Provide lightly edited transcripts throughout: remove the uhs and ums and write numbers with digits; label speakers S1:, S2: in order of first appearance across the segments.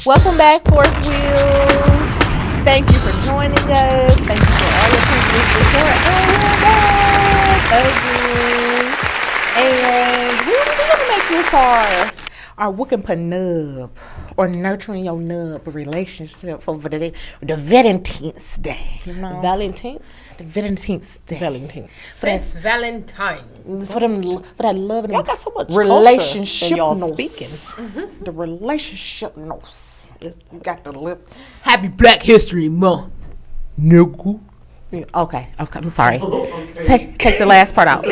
S1: Welcome back, Fourth Wheel. Thank you for joining us. Thank you for all your previous support. And we're back again. And we're going to make this our Wiccan Nub or nurturing your nub relationship for the Valentine's Day. You know?
S2: Valentines?
S1: The Valentine's Day.
S2: Valentines.
S3: Since Valentine.
S1: For that love and
S2: y'all got so much
S1: relationship
S2: culture in y'all speaking.
S1: The relationship knows. You got the lip.
S3: Happy Black History Month.
S1: Nigga. Okay, I'm sorry. Take the last part out.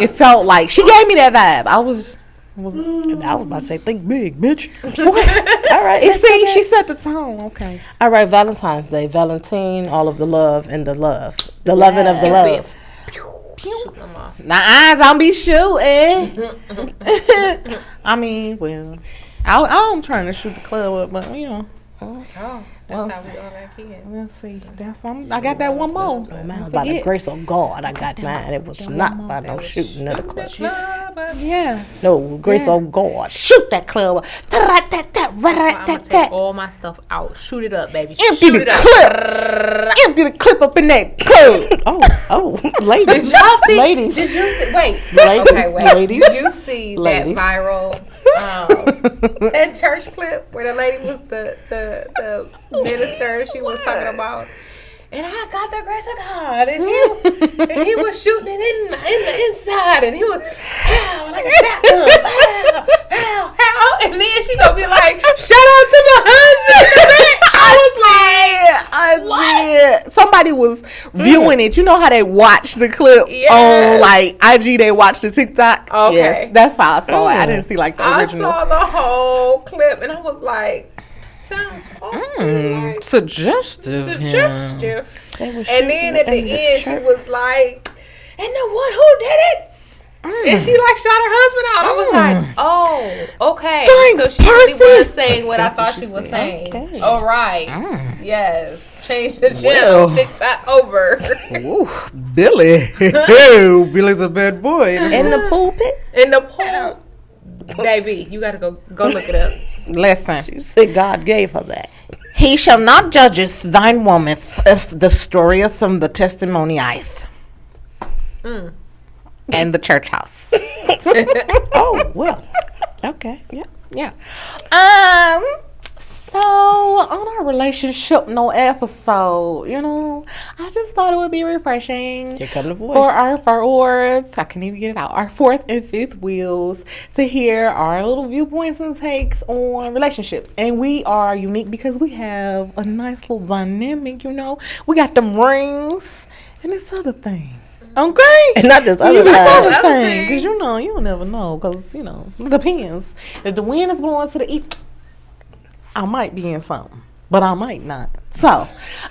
S1: It felt like she gave me that vibe. I was
S2: about to say, think big, bitch.
S1: all right. See, she set the tone. Okay.
S2: All right, Valentine's Day. Valentine, all of the love and the love. The loving of the love.
S1: Nah, don't be shooting. I mean, well, I'm trying to shoot the club up, but you know.
S3: Oh, that's how we all our kids.
S1: Let's see. I got that one more.
S2: Man, by the grace of God, I got mine. It was not by no shooting of the club.
S1: Yes.
S2: No, grace of God.
S1: Shoot that club.
S3: I'm gonna take all my stuff out. Shoot it up, baby.
S1: Empty
S3: Shoot
S1: the
S3: it up.
S1: clip. Empty the clip up in that club.
S2: Oh, ladies.
S3: Did y'all see?
S2: Ladies.
S3: Did you see? Wait.
S2: Ladies.
S3: Okay, wait.
S2: Ladies.
S3: Did you see
S2: Ladies.
S3: that viral that church clip where the lady was the minister she was talking about? And I got the grace of God, and he was shooting it in the inside, and he was pow like a shotgun, pow, pow, pow, and then she gonna be like, "Shout out to my husband."
S1: I did. Somebody was viewing it. You know how they watch the clip on like IG? They watch the TikTok.
S3: Okay.
S1: Yes, that's how I saw it. I didn't see like the original.
S3: I saw the whole clip, and I was like, "Sounds awful."
S1: Suggestive.
S3: And then at the end, she was like, "And the one who did it." And she like shot her husband out. I was like, "Oh, okay."
S1: Thanks,
S3: so she really
S1: Percy.
S3: was saying what
S1: That's
S3: I thought
S1: what
S3: she
S1: she
S3: was
S1: said.
S3: saying.
S2: Okay.
S3: All right. Yes. Change the channel.
S1: Well.
S3: TikTok over.
S1: Ooh, Billy. Billy's a bad boy.
S2: In the pulpit?
S3: In the pool. Baby, you gotta go look it up.
S1: Listen.
S2: You said God gave her that.
S1: He shall not judgeth thine woman if the story of the testimonieth. And the church house.
S2: Oh, well. Okay. Yeah.
S1: So on our relationship episode, you know, I just thought it would be refreshing
S2: Here come the voice.
S1: for our fourth, I can't even get it out, our fourth and fifth wheels to hear our little viewpoints and takes on relationships. And we are unique because we have a nice little dynamic, you know. We got them rings and this other thing. Okay?
S2: And not this other
S1: This
S2: side.
S1: other thing. Because you know, you'll never know. Because, you know, it depends. If the wind is blowing to the east, I might be in something, but I might not. So,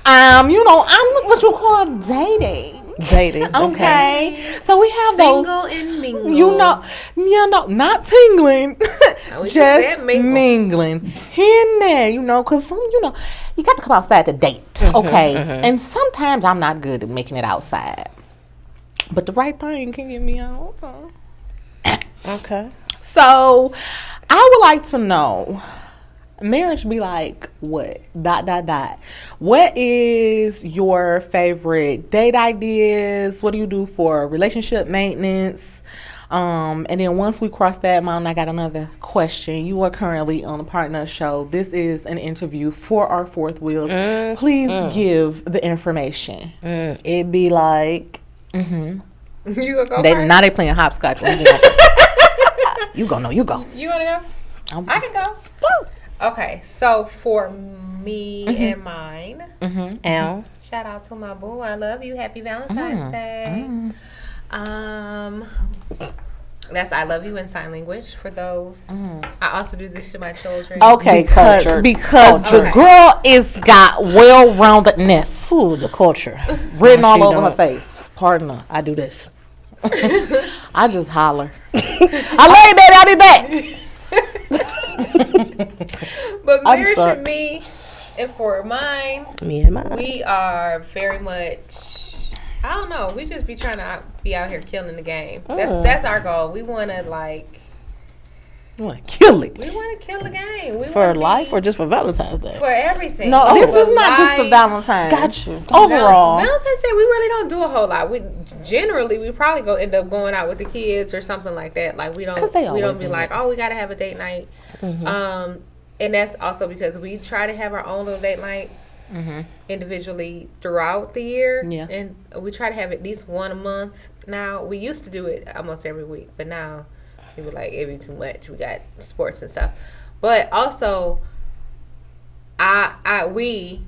S1: you know, I'm what you call dating.
S2: Dating.
S1: Okay. So we have
S3: Single
S1: those.
S3: and mingle.
S1: You know, not tingling,
S3: We
S1: just
S3: said mingle.
S1: mingling here and there. You know, because you know, you got to come outside to date. Okay. And sometimes I'm not good at making it outside, but the right thing can get me out. So.
S2: Okay.
S1: So, I would like to know, marriage be like what? ... What is your favorite date ideas? What do you do for relationship maintenance? And then once we cross that mountain, I got another question. You are currently on a partner show. This is an interview for our fourth wheels. Please give the information.
S2: It'd be like...
S3: You gonna go
S1: They
S3: first?
S1: now they playing hopscotch. You go. No, you go.
S3: You wanna go? I can go. Okay, so for me and mine,
S2: Al.
S3: shout out to my boo. I love you. Happy Valentine's Day. That's I love you in sign language for those. I also do this to my children.
S1: Okay, because the girl is got well-roundedness.
S2: Ooh, the culture.
S1: Written
S2: Now
S1: all
S2: she
S1: over
S2: know
S1: her
S2: it.
S1: face. Pardon us.
S2: I do this.
S1: I just holler. I love you, baby. I'll be back.
S3: But
S1: I'm
S3: marriage
S1: sorry.
S3: for me and for mine,
S2: Me and mine.
S3: we are very much, I don't know, we just be trying to be out here killing the game. That's our goal. We want to like
S1: You want to kill it.
S3: We want to kill the game. We
S2: For
S3: wanna
S2: life or just for Valentine's Day?
S3: for everything.
S1: No, this is not just for
S3: life.
S1: Valentine's.
S2: Got you.
S1: Overall.
S3: Valentine's Day, we really don't do a whole lot. We probably end up going out with the kids or something like that. Like we don't
S1: 'Cause they
S3: be
S1: always
S3: like,
S1: in
S3: oh, we gotta have a date night. And that's also because we try to have our own little date nights individually throughout the year.
S1: Yeah.
S3: And we try to have at least one a month now. We used to do it almost every week, but now we were like, it'd be too much. We got sports and stuff. But also, we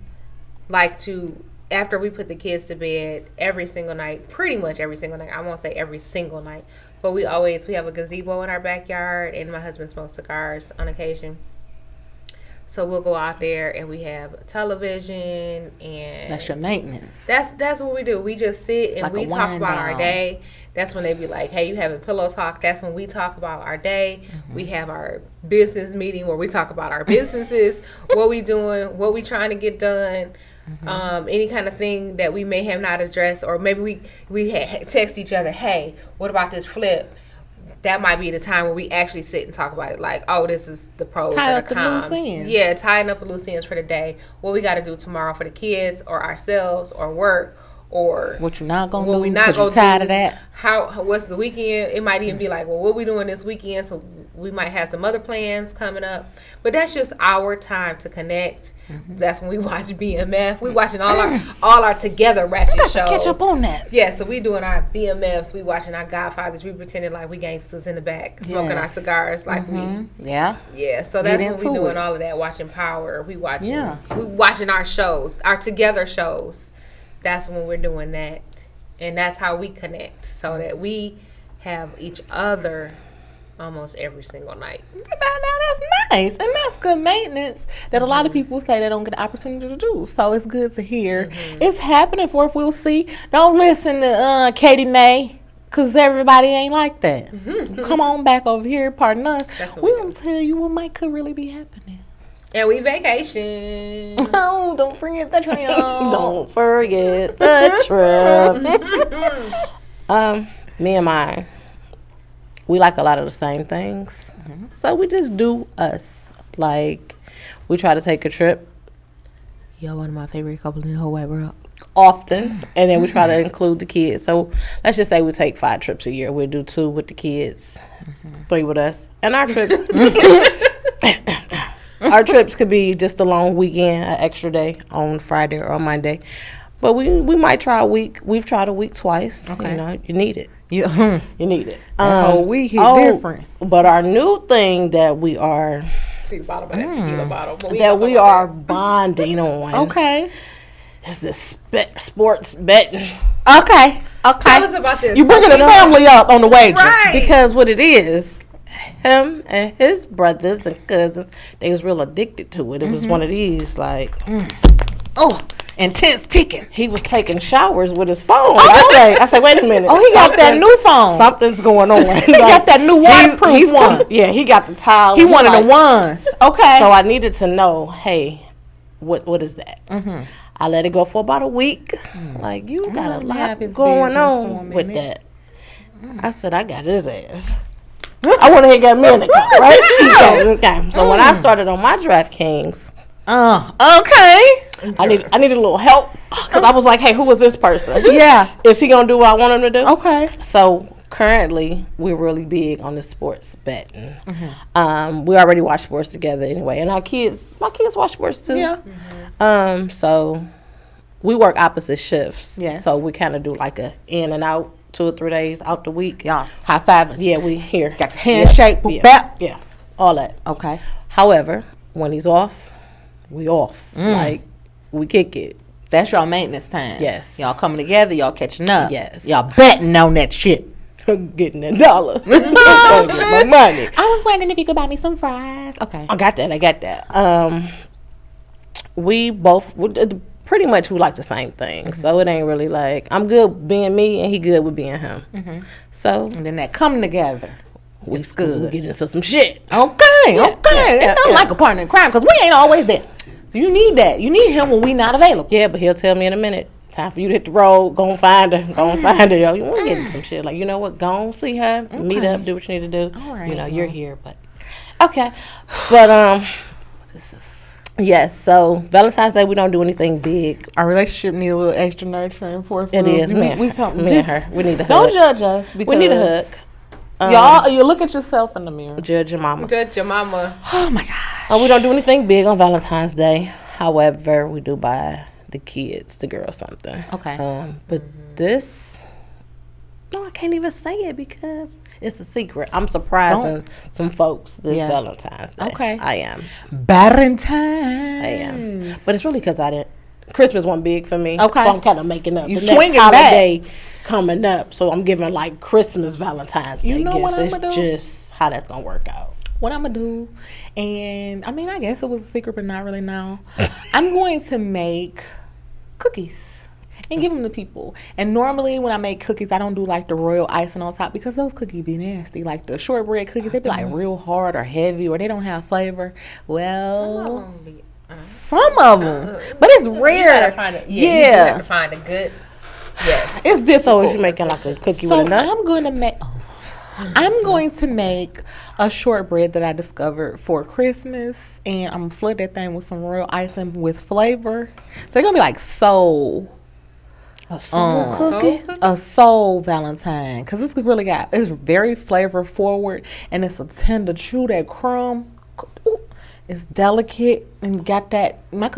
S3: like to, after we put the kids to bed every single night, pretty much every single night. I won't say every single night, but we have a gazebo in our backyard, and my husband smokes cigars on occasion. So we'll go out there and we have television, and
S1: That's your maintenance.
S3: that's what we do. We just sit and
S1: Like
S3: we
S1: a
S3: talk
S1: wind
S3: about our
S1: down.
S3: day. That's when they be like, hey, you having pillow talk. That's when we talk about our day. We have our business meeting where we talk about our businesses, what we doing, what we trying to get done, any kind of thing that we may have not addressed, or maybe we text each other, hey, what about this flip? That might be the time where we actually sit and talk about it. Like, oh, this is the pros
S1: Tie
S3: or
S1: up
S3: the
S1: the loose
S3: cons.
S1: ends.
S3: Yeah, tying up the loose ends for the day. What we got to do tomorrow for the kids or ourselves or work, or
S1: What you not going to
S3: what
S1: do
S3: we not
S1: because you
S3: gonna
S1: tired
S3: do.
S1: of that.
S3: What's the weekend? It might even be like, well, what we doing this weekend? So we might have some other plans coming up. But that's just our time to connect. That's when we watch BMF. We watching all our together ratchet shows.
S1: Catch up on that.
S3: Yeah, so we doing our BMFs. We watching our Godfathers. We pretending like we gangsters in the back, smoking our cigars like we.
S1: Yeah.
S3: Yeah, so that's when we
S1: into
S3: doing
S1: it.
S3: all of that. Watching Power. We watching.
S1: Yeah.
S3: We watching our shows, our together shows. That's when we're doing that, and that's how we connect, so that we have each other almost every single night.
S1: Now that's nice, and that's good maintenance that a lot of people say they don't get the opportunity to do. So it's good to hear it's happening. For if we'll see, don't listen to Katie May, cause everybody ain't like that. Come on back over here, pardon us.
S3: That's what
S1: We
S3: we
S1: gonna tell you what might could really be happening.
S3: And we vacation.
S1: Oh, don't forget the trip.
S2: Don't forget the trip. Me and mine, we like a lot of the same things. So we just do us. Like, we try to take a trip
S3: You're one of my favorite couple in the whole wide world.
S2: often, and then we try to include the kids. So let's just say we take 5 trips a year. We'll do 2 with the kids, 3 with us. And our trips... Our trips could be just a long weekend, an extra day on Friday or on Monday. But we might try a week. We've tried a week twice.
S1: Okay.
S2: You know, you need it.
S1: You
S2: need it.
S1: That whole week hit different.
S2: But our new thing that we are
S3: See the bottom of that tequila bottle. But
S2: that we are bonding on
S1: Okay.
S2: is the sports betting.
S1: Okay.
S3: Tell us about this.
S1: You bringing the family up on the wager.
S3: Right.
S2: Because what it is, him and his brothers and cousins, they was real addicted to it. It was one of these, like,
S1: Oh, intense ticking.
S2: he was taking showers with his phone. I say, wait a minute.
S1: Oh, he got that new phone.
S2: Something's going on.
S1: He got that new waterproof one.
S2: Yeah, he got the towel.
S1: He wanted
S2: like,
S1: the ones. Okay.
S2: So I needed to know, hey, what is that? I let it go for about a week. Like, you got a
S1: let him
S2: lot
S1: have his
S2: going
S1: business for a
S2: on with
S1: minute.
S2: that. I said, I got his ass. I want to get me in the car, right? Okay. So when I started on my DraftKings,
S1: Okay.
S2: I needed a little help because I was like, hey, who is this person?
S1: Yeah.
S2: Is he gonna do what I want him to do?
S1: Okay.
S2: So currently, we're really big on the sports betting. We already watch sports together anyway, and my kids watch sports too.
S1: Yeah.
S2: So we work opposite shifts.
S1: Yes.
S2: So we kind of do like a in and out, 2 or 3 days out the week.
S1: Y'all high fiving.
S2: Yeah, we here.
S1: Got the handshake. Boop,
S2: Yeah.
S1: bap.
S2: Yeah, all that.
S1: Okay.
S2: However, when he's off, we off. Like, we kick it.
S1: That's y'all maintenance time.
S2: Yes.
S1: Y'all coming together. Y'all catching up.
S2: Yes.
S1: Y'all betting on that shit.
S2: Getting $1. Gonna get my money.
S1: I was wondering if you could buy me some fries. Okay.
S2: I got that. We both pretty much we like the same thing, so it ain't really like I'm good being me and he good with being him. So
S1: And then that coming together.
S2: we
S1: It's good.
S2: get into some shit.
S1: Okay.
S2: Yeah,
S1: It's not
S2: yeah.
S1: like a partner in crime because we ain't always there. So you need that. You need him when we not available.
S2: Yeah, but he'll tell me in a minute. Time for you to hit the road. Go and find her. Go and find her. Yo, you want to get into some shit? Like, you know what? Go and see her. Meet up. Do what you need to do.
S1: All right,
S2: You know, you're here, but Okay. But yes, so Valentine's Day we don't do anything big.
S1: Our relationship needs a little extra nurturing for
S2: It is.
S1: We come
S2: me and her. We need a hug.
S1: Don't judge us because
S2: we need a hug.
S1: Y'all, you look at yourself in the mirror.
S2: Judge your mama.
S3: Judge your mama.
S1: Oh my gosh.
S2: We don't do anything big on Valentine's Day. However, we do buy the girls something.
S1: Okay.
S2: But this, no, I can't even say it because it's a secret. I'm surprising some folks this Valentine's Day.
S1: Okay.
S2: I am.
S1: Valentine's.
S2: I am. But it's really because Christmas wasn't big for me.
S1: Okay.
S2: So I'm kind of making up.
S1: You
S2: the
S1: swinging
S2: next holiday coming up. So I'm giving like Christmas, Valentine's Day.
S1: You know
S2: gifts.
S1: what I'm going to do?
S2: Just how that's going to work out.
S1: What I'm going to do, and I mean, I guess it was a secret, but not really now. I'm going to make cookies and give them to people. And normally when I make cookies, I don't do like the royal icing on top because those cookies be nasty. Like the shortbread cookies, they be like real hard or heavy or they don't have flavor. Well, some of them, but it's rare.
S3: You gotta find you have to find a good. Yes,
S1: it's difficult.
S2: So is you making like a cookie with a nut?
S1: I'm going to make a shortbread that I discovered for Christmas, and I'm gonna flood that thing with some royal icing with flavor. So it's gonna be like soul.
S2: A soul cookie?
S1: A soul Valentine. Because it's very flavor forward, and it's a tender chew, that crumb. Ooh, it's delicate and got that. My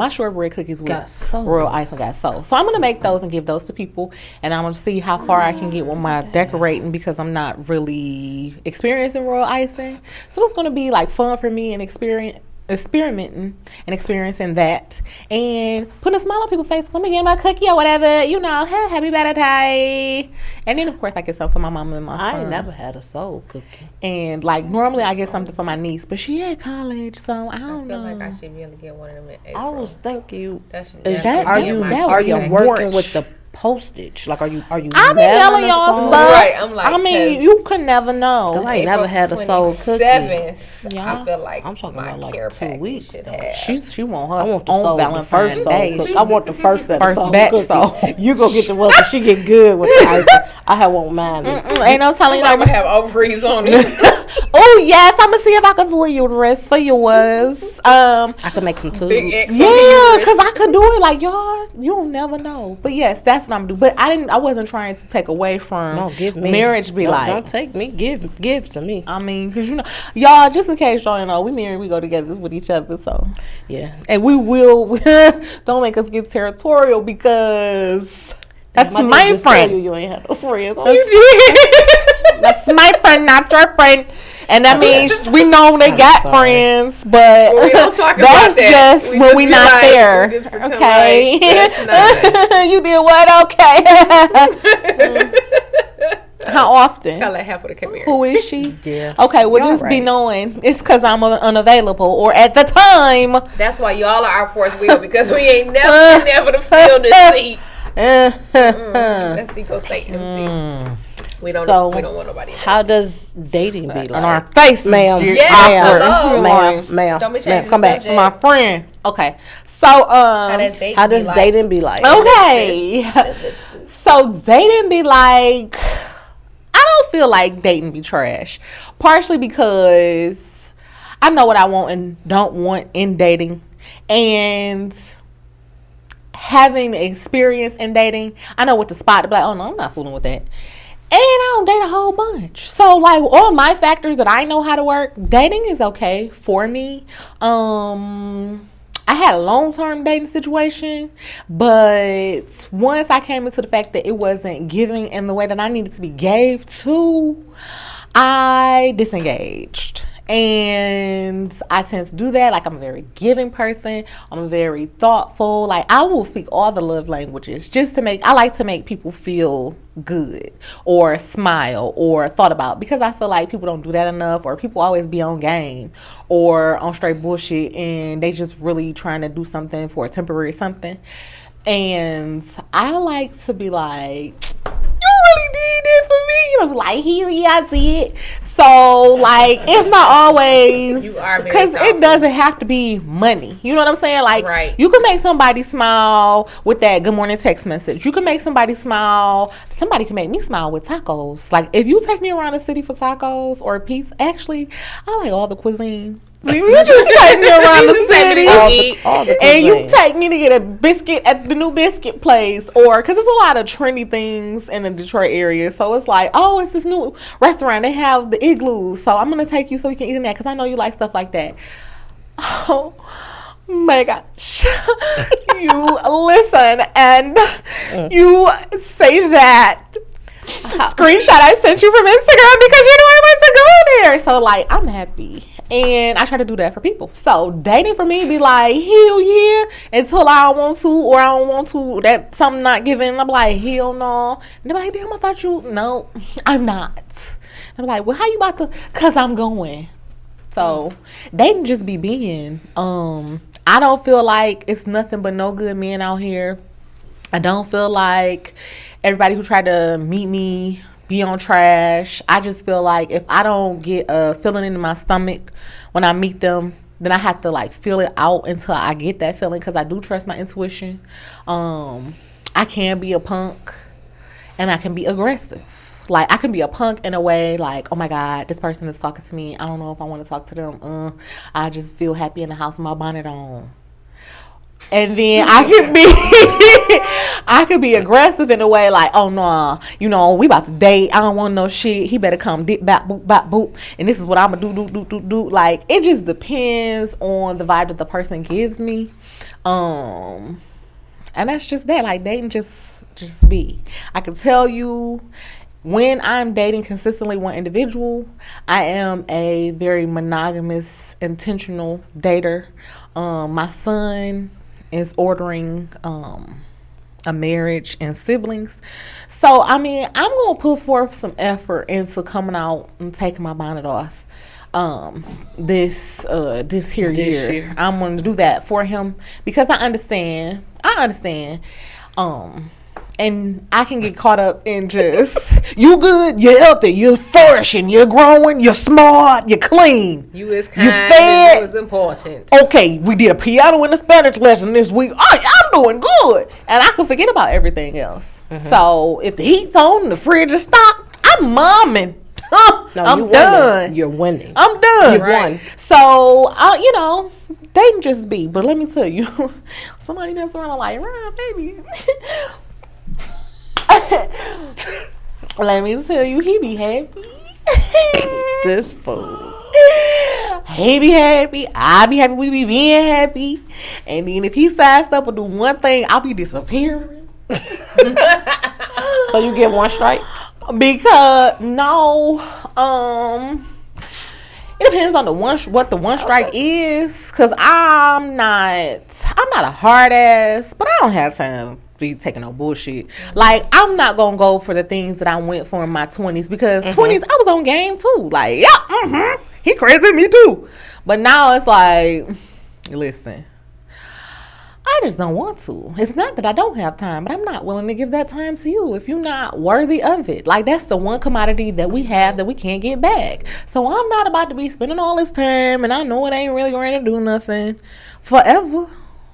S1: shortbread cookies with royal icing got soul. So I'm going to make those and give those to people, and I'm going to see how far I can get with my decorating because I'm not really experiencing royal icing. So it's going to be like fun for me and experimenting and experiencing that and putting a smile on people's faces. Let me get my cookie or whatever, hey, happy Valentine. And then of course I get something for my mama and my son.
S2: I ain't never had a soul cookie.
S1: And like normally I get something for my niece, but she at college, so I don't know.
S3: I feel like I should be able to get one of them in April.
S2: I was thinking,
S1: are you
S2: working with the postage? Like, are you?
S1: I be telling y'all stuff.
S3: Right, I'm like,
S1: I mean, you could never know.
S2: Cause I ain't never had a soul cookie.
S3: I feel like
S2: I'm talking about like 2 weeks.
S1: She want her
S2: own
S1: Valentine's Day.
S2: I want the first set of soul
S1: batch.
S2: Cookie.
S1: So
S2: you go get the one so she get good with the icing. I won't mind it.
S1: Ain't no telling you.
S3: I'm gonna have ovaries on it.
S1: Oh yes, I'm gonna see if I can do a uterus for yours.
S2: I could make some tubes.
S1: Yeah, cause I could do it. Like y'all, you'll never know. But yes, that's what I'm doing. But I wasn't trying to take away from marriage.
S2: Don't take me. Give to me.
S1: I mean, cause y'all, just in case y'all know, we married, we go together with each other. So
S2: yeah,
S1: and we will. Don't make us get territorial because that's my friend.
S2: You ain't had no friends.
S1: That's my friend, not your friend. And that means we know they got friends, but
S3: we don't talk
S1: that's
S3: about that.
S1: just when we not there. Okay. You did what? Okay. How often?
S3: Tell that heifer to come here.
S1: Who is she?
S2: Yeah.
S1: Okay, well, just be knowing it's because I'm unavailable, or at the time.
S3: That's why y'all are our fourth wheel, because we ain't never to fill the seat. Let's see, go say empty. We don't want nobody else.
S2: How does dating be like?
S1: On our face, ma'am.
S3: Yes,
S2: ma'am.
S3: Don't be changing
S2: come back.
S1: My friend. Okay. So,
S2: how does dating be like?
S1: Okay. So dating be like, I don't feel like dating be trash. Partially because I know what I want and don't want in dating. And having experience in dating, I know what to spot to be like, oh no, I'm not fooling with that. And I don't date a whole bunch. So like all my factors that I know how to work, dating is okay for me. I had a long-term dating situation, but once I came into the fact that it wasn't giving in the way that I needed to be gave to, I disengaged. And I tend to do that. Like, I'm a very giving person. I'm very thoughtful. Like, I will speak all the love languages I like to make people feel good or smile or thought about, because I feel like people don't do that enough, or people always be on game or on straight bullshit and they just really trying to do something for a temporary something. And I like to be like, you really did this for me. You know, like, hell yeah, I did. So, like, it's not always,
S3: You are very
S1: because it
S3: thoughtful.
S1: doesn't have to be money. You know what I'm saying? Like,
S3: Right.
S1: you can make somebody smile with that good morning text message. You can make somebody smile. Somebody can make me smile with tacos. Like, if you take me around the city for tacos or pizza, actually, I like all the cuisine. So you just take me around the
S3: You take me
S1: city.
S3: to
S2: All
S3: eat.
S2: the
S1: And you
S2: cuisine.
S1: take me to get a biscuit at the new biscuit place, or because there's a lot of trendy things in the Detroit area. So it's like, oh, it's this new restaurant. They have the igloos. So I'm going to take you so you can eat in that because I know you like stuff like that. Oh my gosh. You listen and you say that screenshot I sent you from Instagram because you know I like to go there. So like, I'm happy. And I try to do that for people. So dating for me be like, hell yeah, until I don't want to or I don't want to, that something not given. I'm like, hell no. And they're like, damn, I thought you, no, I'm not. I'm like, well, how you about to, cause I'm going. So dating just be being. I don't feel like it's nothing but no good men out here. I don't feel like everybody who tried to meet me be on trash. I just feel like if I don't get a feeling in my stomach when I meet them, then I have to like feel it out until I get that feeling because I do trust my intuition. I can be a punk and I can be aggressive. Like, I can be a punk in a way like, oh my God, this person is talking to me. I don't know if I want to talk to them. I just feel happy in the house with my bonnet on. And then I could be aggressive in a way like, oh no, you know, we about to date. I don't want no shit. He better come dip bap boop bap boop. And this is what I'm gonna do. Like, it just depends on the vibe that the person gives me. And that's just that. Like, dating just be. I can tell you when I'm dating consistently one individual, I am a very monogamous, intentional dater. My son is ordering a marriage and siblings. So, I mean, I'm going to put forth some effort into coming out and taking my bonnet off this year. I'm going to do that for him because I understand. And I can get caught up in just, you good, you're healthy, you're flourishing, you're growing, you're smart, you're clean.
S3: You is
S1: You
S3: kind.
S1: fed.
S3: You was important.
S1: Okay, we did a piano and a Spanish lesson this week. I'm doing good. And I can forget about everything else. So if the heat's on and the fridge is stocked, I'm momming.
S2: No,
S1: I'm done.
S2: You're winning.
S1: I'm done.
S2: You've won.
S1: So, you know, they can just be. But let me tell you, somebody mess around and like, right, baby. Let me tell you, he be happy.
S2: This fool.
S1: He be happy. I be happy. We be being happy. And then if he sidestep up and do one thing, I'll be disappearing.
S2: So you get one strike?
S1: Because no, it depends on what the one strike is. Cause I'm not a hard ass, but I don't have time to be taking no bullshit. Like, I'm not gonna go for the things that I went for in my 20s because 20s I was on game too. Like, yeah, he crazy me too. But now it's like, listen, I just don't want to. It's not that I don't have time, but I'm not willing to give that time to you if you're not worthy of it. Like, that's the one commodity that we have that we can't get back. So I'm not about to be spending all this time, and I know it ain't really going to do nothing forever.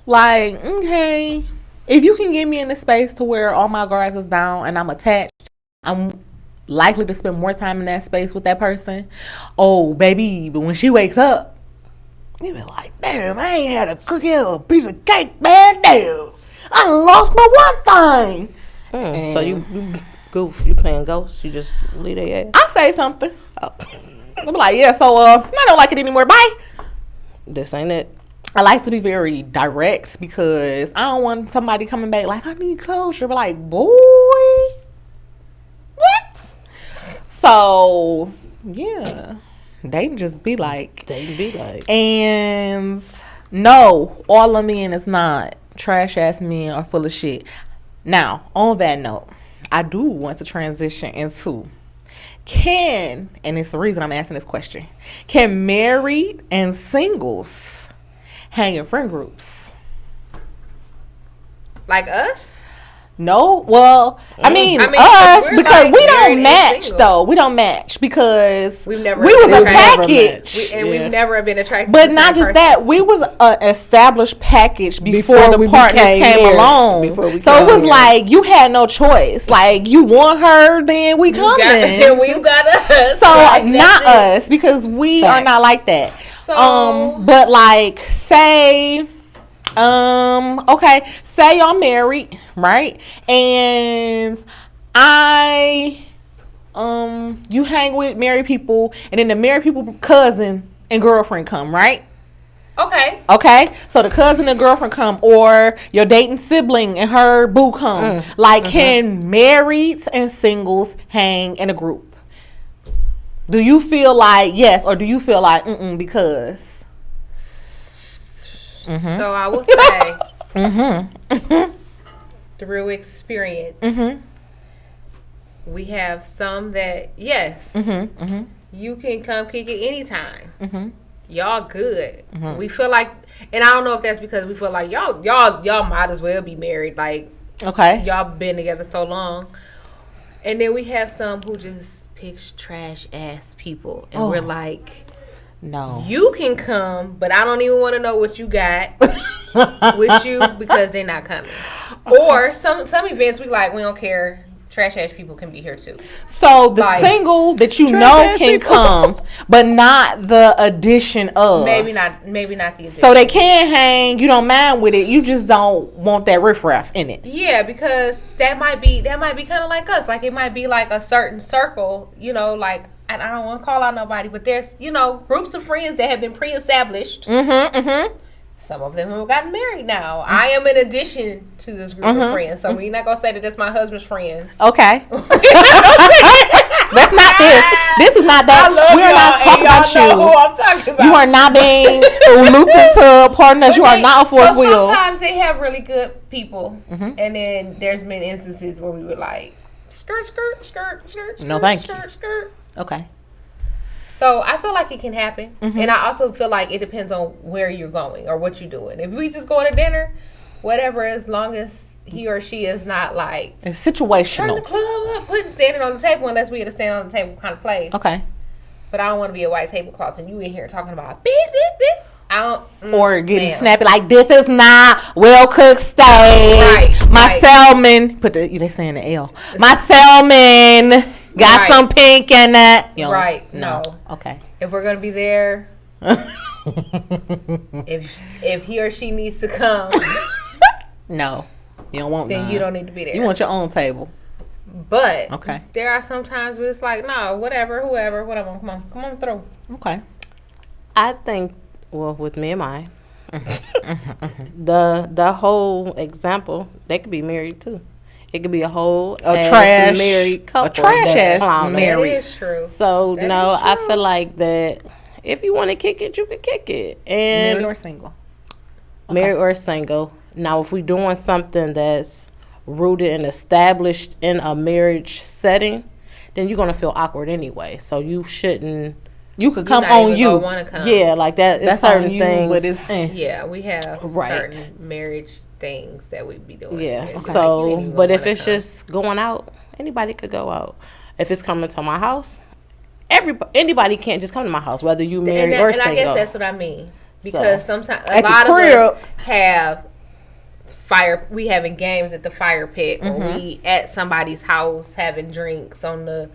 S1: Like, okay, if you can get me in the space to where all my guards is down and I'm attached, I'm likely to spend more time in that space with that person. Oh, baby, but when she wakes up, you be like, damn, I ain't had a cookie or a piece of cake, man. Damn, I done lost my one thing.
S2: So you goof, you playing ghost, you just leave their ass.
S1: I say something. Oh. I be like, yeah, so I don't like it anymore. Bye.
S2: This ain't it.
S1: I like to be very direct because I don't want somebody coming back like, I need closure. But like, boy, what? So, yeah. They can just be like. And no, all of men is not. Trash ass men are full of shit. Now, on that note, I do want to transition into and it's the reason I'm asking this question, can married and singles hang in friend groups?
S3: Like us?
S1: No, well, I mean us because
S3: like
S1: we
S3: married
S1: don't
S3: and
S1: match
S3: single.
S1: though. We don't match because
S3: We've never
S1: we was
S3: been
S1: a
S3: attracted-
S1: package.
S3: We've never been attracted.
S1: But
S3: to the
S1: not
S3: same
S1: just
S3: person.
S1: that, we was an established package before the
S2: we
S1: partners
S2: became
S1: came
S2: married.
S1: along.
S2: Before we
S1: So it
S2: came
S1: was
S2: married.
S1: like you had no choice. Like you want her, then we
S3: You
S1: coming.
S3: you got us.
S1: So
S3: Like,
S1: not
S3: that's it.
S1: us because we are
S2: Facts.
S1: not like that.
S3: So
S1: But like say okay, say y'all married, right? And you hang with married people and then the married people cousin and girlfriend come, right?
S3: okay.
S1: Okay, so the cousin and girlfriend come, or your dating sibling and her boo come. Like, can marrieds and singles hang in a group? Do you feel like yes, or do you feel like because?
S3: So I will say, through experience, we have some that yes, you can come kick it anytime. Y'all good. We feel like, and I don't know if that's because we feel like y'all might as well be married. Like
S1: Okay,
S3: y'all been together so long, and then we have some who just picks trash ass people, and we're like,
S1: no.
S3: you can come, but I don't even want to know what you got with you because they're not coming. Or some events we like, we don't care. Trash ass people can be here too.
S1: So the
S3: Like,
S1: single that you
S2: trash
S1: know
S2: ass
S1: can
S2: people.
S1: come, but not the addition of.
S3: Maybe not the
S1: So they can hang. You don't mind with it. You just don't want that riffraff in it.
S3: Yeah, because that might be kind of like us. Like it might be like a certain circle, you know, like, and I don't want to call out nobody, but there's, you know, groups of friends that have been pre-established. Some of them have gotten married now. I am in addition to this group of friends, so we're not gonna say that that's my husband's friends.
S1: Okay. That's not this. This is not that. We're not talking about
S3: Who
S1: you.
S3: I'm talking about.
S1: You are not being looped into partners. You are not a fourth
S3: so
S1: wheel.
S3: Sometimes they have really good people, and then there's been instances where we were like, skirt, skirt, skirt, skirt,
S1: No,
S3: skirt,
S1: thank
S3: skirt,
S1: you.
S3: skirt.
S1: Okay.
S3: So I feel like it can happen, and I also feel like it depends on where you're going or what you're doing. If we just going to dinner, whatever, as long as he or she is not like
S1: It's
S3: turn the
S1: situational.
S3: club up, standing on the table, unless we at a stand on the table kind of place.
S1: Okay.
S3: But I don't want to be a white tablecloth and you in here talking about beep, beep, beep. I don't.
S1: Or getting
S3: ma'am.
S1: snappy like this is not well cooked steak. My
S3: right.
S1: salmon. They saying the L. My salmon got
S3: Right.
S1: some pink in it. You know,
S3: Right,
S1: No.
S3: no.
S1: Okay.
S3: If we're gonna be there, if he or she needs to come,
S1: No. You don't want
S3: then
S1: none.
S3: you don't need to be there.
S1: You want your own table.
S3: But
S1: Okay.
S3: there are some times where it's like, no, whatever, whoever, whatever. Come on through.
S1: Okay.
S2: I think, well, with me and mine, the whole example, they could be married too. It could be a whole
S1: trash
S2: married couple.
S1: a trash
S2: that's
S1: ass
S2: clowning.
S1: married.
S3: That is true.
S2: So
S3: That
S2: no,
S3: is
S2: I
S3: true.
S2: feel like that if you want to kick it, you can kick it. And
S1: Married or single.
S2: married or single. Now, if we doing something that's rooted and established in a marriage setting, then you're gonna feel awkward anyway. So you shouldn't.
S1: You could
S3: You're
S1: come
S3: not
S1: on
S3: even
S1: you.
S3: gonna wanna come.
S2: Yeah, like that. It's
S1: That's
S2: certain
S1: on you,
S2: things.
S1: but it's
S3: Yeah, we have
S2: Right.
S3: certain marriage things that we be doing.
S2: Yeah.
S3: It's like, you
S2: So,
S3: ain't even
S2: but
S3: gonna
S2: if
S3: wanna
S2: it's
S3: come.
S2: just going out, anybody could go out. If it's coming to my house, anybody can't just come to my house, whether you married or
S3: and
S2: single.
S3: I guess that's what I mean, because sometimes a
S1: At the
S3: lot of
S1: crib.
S3: us have fire. We having games at the fire pit, or we at somebody's house having drinks on the,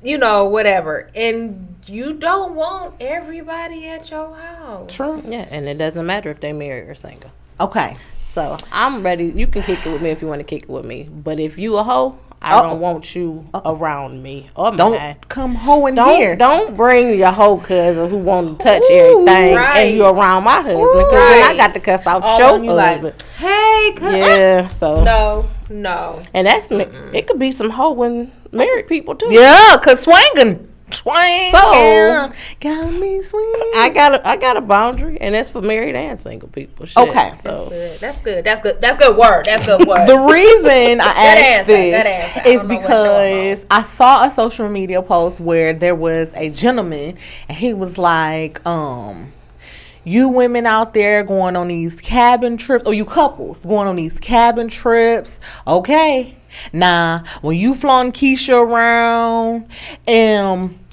S3: you know, whatever. And you don't want everybody at your house.
S1: True.
S2: Yeah, and it doesn't matter if they married or single.
S1: Okay.
S2: So I'm ready. You can kick it with me if you want to kick it with me. But if you a hoe, I don't want you around me or
S1: Don't
S2: mine.
S1: come hoeing here.
S2: Don't bring your hoe cousin who want to touch everything
S3: right.
S2: and you around my husband because then I
S3: Right.
S2: got to cuss out
S3: All
S2: your
S3: on you like,
S2: husband.
S3: hey,
S2: Yeah, so
S3: no.
S2: and that's it. Could be some hoeing married people too.
S1: Yeah, cause swinging. Swing.
S2: So-
S1: got me swinging.
S2: I got a boundary, and that's for married and single people. Shit.
S1: Okay.
S2: So
S3: That's good. That's good word. That's good word.
S1: The reason I asked
S3: answer,
S1: this
S3: good answer. I
S1: is
S3: don't know what's
S1: because I saw a social media post where there was a gentleman and he was like, You women out there going on these cabin trips, or you couples going on these cabin trips, okay? Nah, when you flaunt Keisha around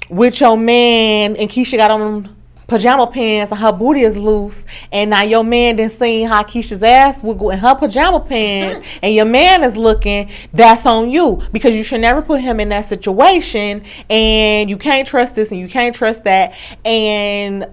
S1: with your man, and Keisha got on pajama pants and her booty is loose, and now your man done seen how Keisha's ass would go in her pajama pants, and your man is looking, that's on you, because you should never put him in that situation, and you can't trust this and you can't trust that. And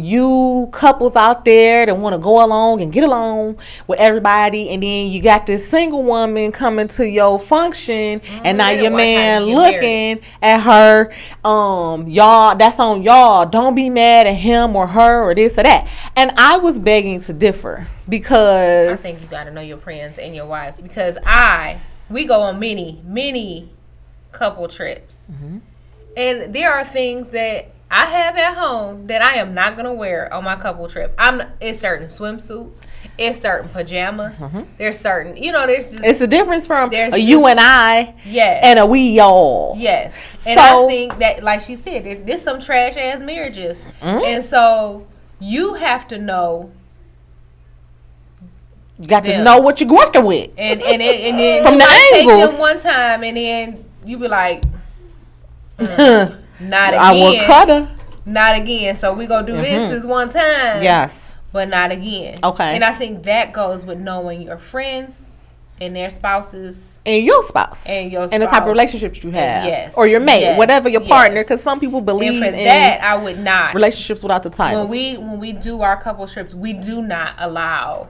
S1: you couples out there that want to go along and get along with everybody, and then you got this single woman coming to your function, and now your man looking at her. Y'all, that's on y'all. Don't be mad at him or her or this or that. And I was begging to differ, because
S3: I think you got to know your friends and your wives, because we go on many couple trips, and there are things that I have at home that I am not gonna wear on my couple trip. It's certain swimsuits, it's certain pajamas, there's certain, there's just,
S1: it's a difference from a you
S3: just,
S1: and I,
S3: yes,
S1: and a we y'all.
S3: Yes. And I think that, like she said, there's some trash ass marriages, and so you have to know.
S1: You got to know what you're working with,
S3: and then
S1: from the angles.
S3: Take them one time, and then you be like, not again.
S1: I will cut her.
S3: Not again. So we gonna do this one time.
S1: Yes,
S3: but not again.
S1: Okay.
S3: And I think that goes with knowing your friends and their spouses.
S1: And your spouse.
S3: And your spouse.
S1: And the type of relationships you have.
S3: Yes.
S1: Or your mate.
S3: Yes.
S1: Whatever your partner. Because some people believe
S3: and for
S1: in
S3: that, I would not.
S1: Relationships without the titles.
S3: When we do our couple trips, we do not allow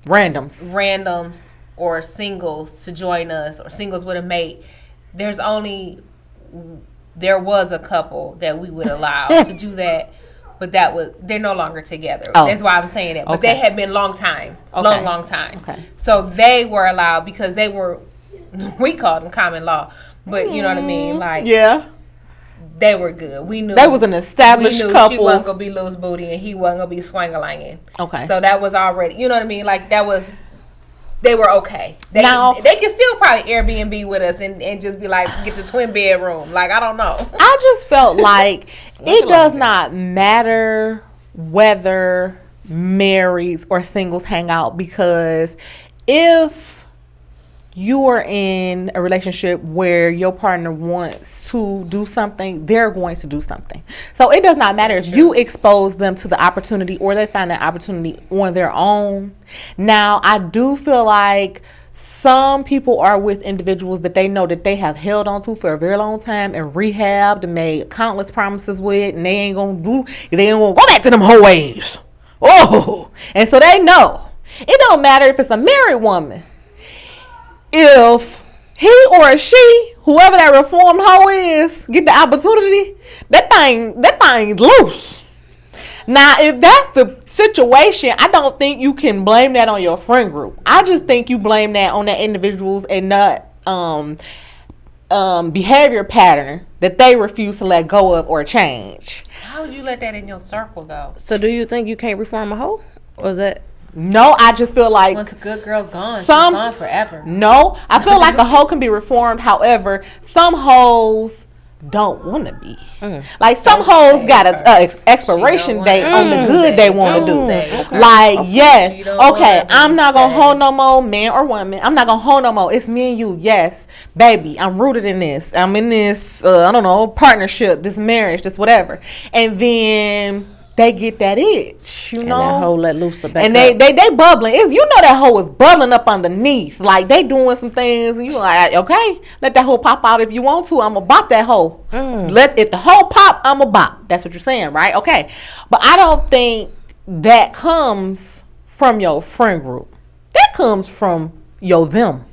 S1: randoms
S3: or singles to join us, or singles with a mate. There was a couple that we would allow to do that. But they're no longer together.
S1: Oh.
S3: That's why I'm saying that. But they had been long time.
S1: Okay.
S3: So they were allowed because they were, we called them common law. But you know what I mean? Like,
S1: yeah,
S3: they were good. We knew.
S1: They was an established couple.
S3: She wasn't going to be loose booty and he wasn't going to be swang-a-langing.
S1: Okay.
S3: So that was already, you know what I mean? Like, they were okay. They can still probably Airbnb with us and just be like, get the twin bedroom. Like, I don't know.
S1: I just felt like it does not matter whether marrieds or singles hang out, because if you are in a relationship where your partner wants to do something, they're going to do something. So it does not matter if you expose them to the opportunity or they find that opportunity on their own. Now, I do feel like some people are with individuals that they know that they have held on to for a very long time and rehabbed and made countless promises with, and they ain't gonna go back to them whole ways. Oh, and so they know it don't matter if it's a married woman. If he or she, whoever that reformed hoe is, get the opportunity, that thing's loose. Now, if that's the situation, I don't think you can blame that on your friend group. I just think you blame that on that individuals and not behavior pattern that they refuse to let go of or change.
S3: How would you let that in your circle, though?
S2: So do you think you can't reform a hoe? Or is that...
S1: No, I just feel like
S3: once a good girl's gone, she's gone forever.
S1: No, I feel like a hoe can be reformed. However, some hoes don't want to be. Like some hoes got an expiration date on the good they want to do. Like, yes, okay, I'm not going to hold no more, man or woman. I'm not going to hold no more. It's me and you. Yes, baby, I'm rooted in this. I'm in this, I don't know, partnership, this marriage, this whatever. And then they get that itch, you know.
S2: And that hoe let loose back
S1: and
S2: up.
S1: they bubbling. You know that hoe is bubbling up underneath. Like, they doing some things, and you like, okay, let that hoe pop out if you want to. I'm gonna bop that hoe. If the hoe pop, I'm gonna bop. That's what you're saying, right? Okay. But I don't think that comes from your friend group. That comes from them.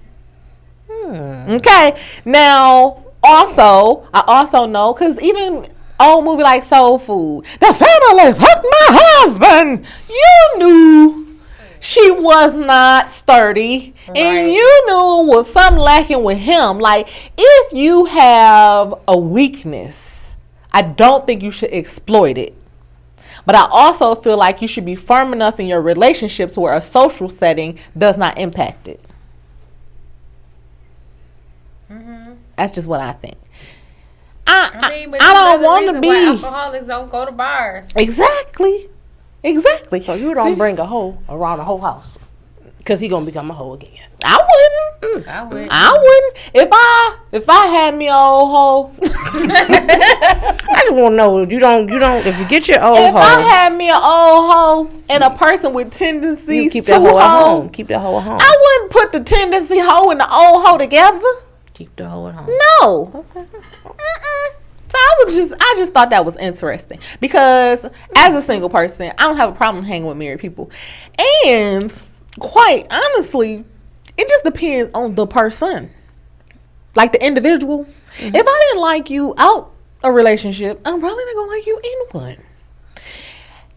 S1: Okay. Now, I also know, because even old movie like Soul Food, the family fucked my husband. You knew she was not sturdy, and you knew was something lacking with him. Like, if you have a weakness, I don't think you should exploit it. But I also feel like you should be firm enough in your relationships where a social setting does not impact it. That's just what I think. I don't want to be.
S3: Alcoholics don't go to bars.
S1: Exactly. Exactly.
S2: So you don't bring a hoe around the whole house, because he gonna become a hoe again.
S1: I wouldn't. I wouldn't. If I had me an old hoe.
S2: I just want to know, you don't. If you get your old hoe.
S1: If I had me an old hoe and a person with tendencies
S2: You keep
S1: to
S2: that hoe at
S1: hoe,
S2: home. Keep that hoe at home.
S1: I wouldn't put the tendency hoe and the old hoe together.
S2: Keep the hoe at home.
S1: No.
S2: Okay.
S1: So I just thought that was interesting because as a single person, I don't have a problem hanging with married people, and quite honestly, it just depends on the person, like the individual. If I didn't like you out a relationship, I'm probably not gonna like you in one.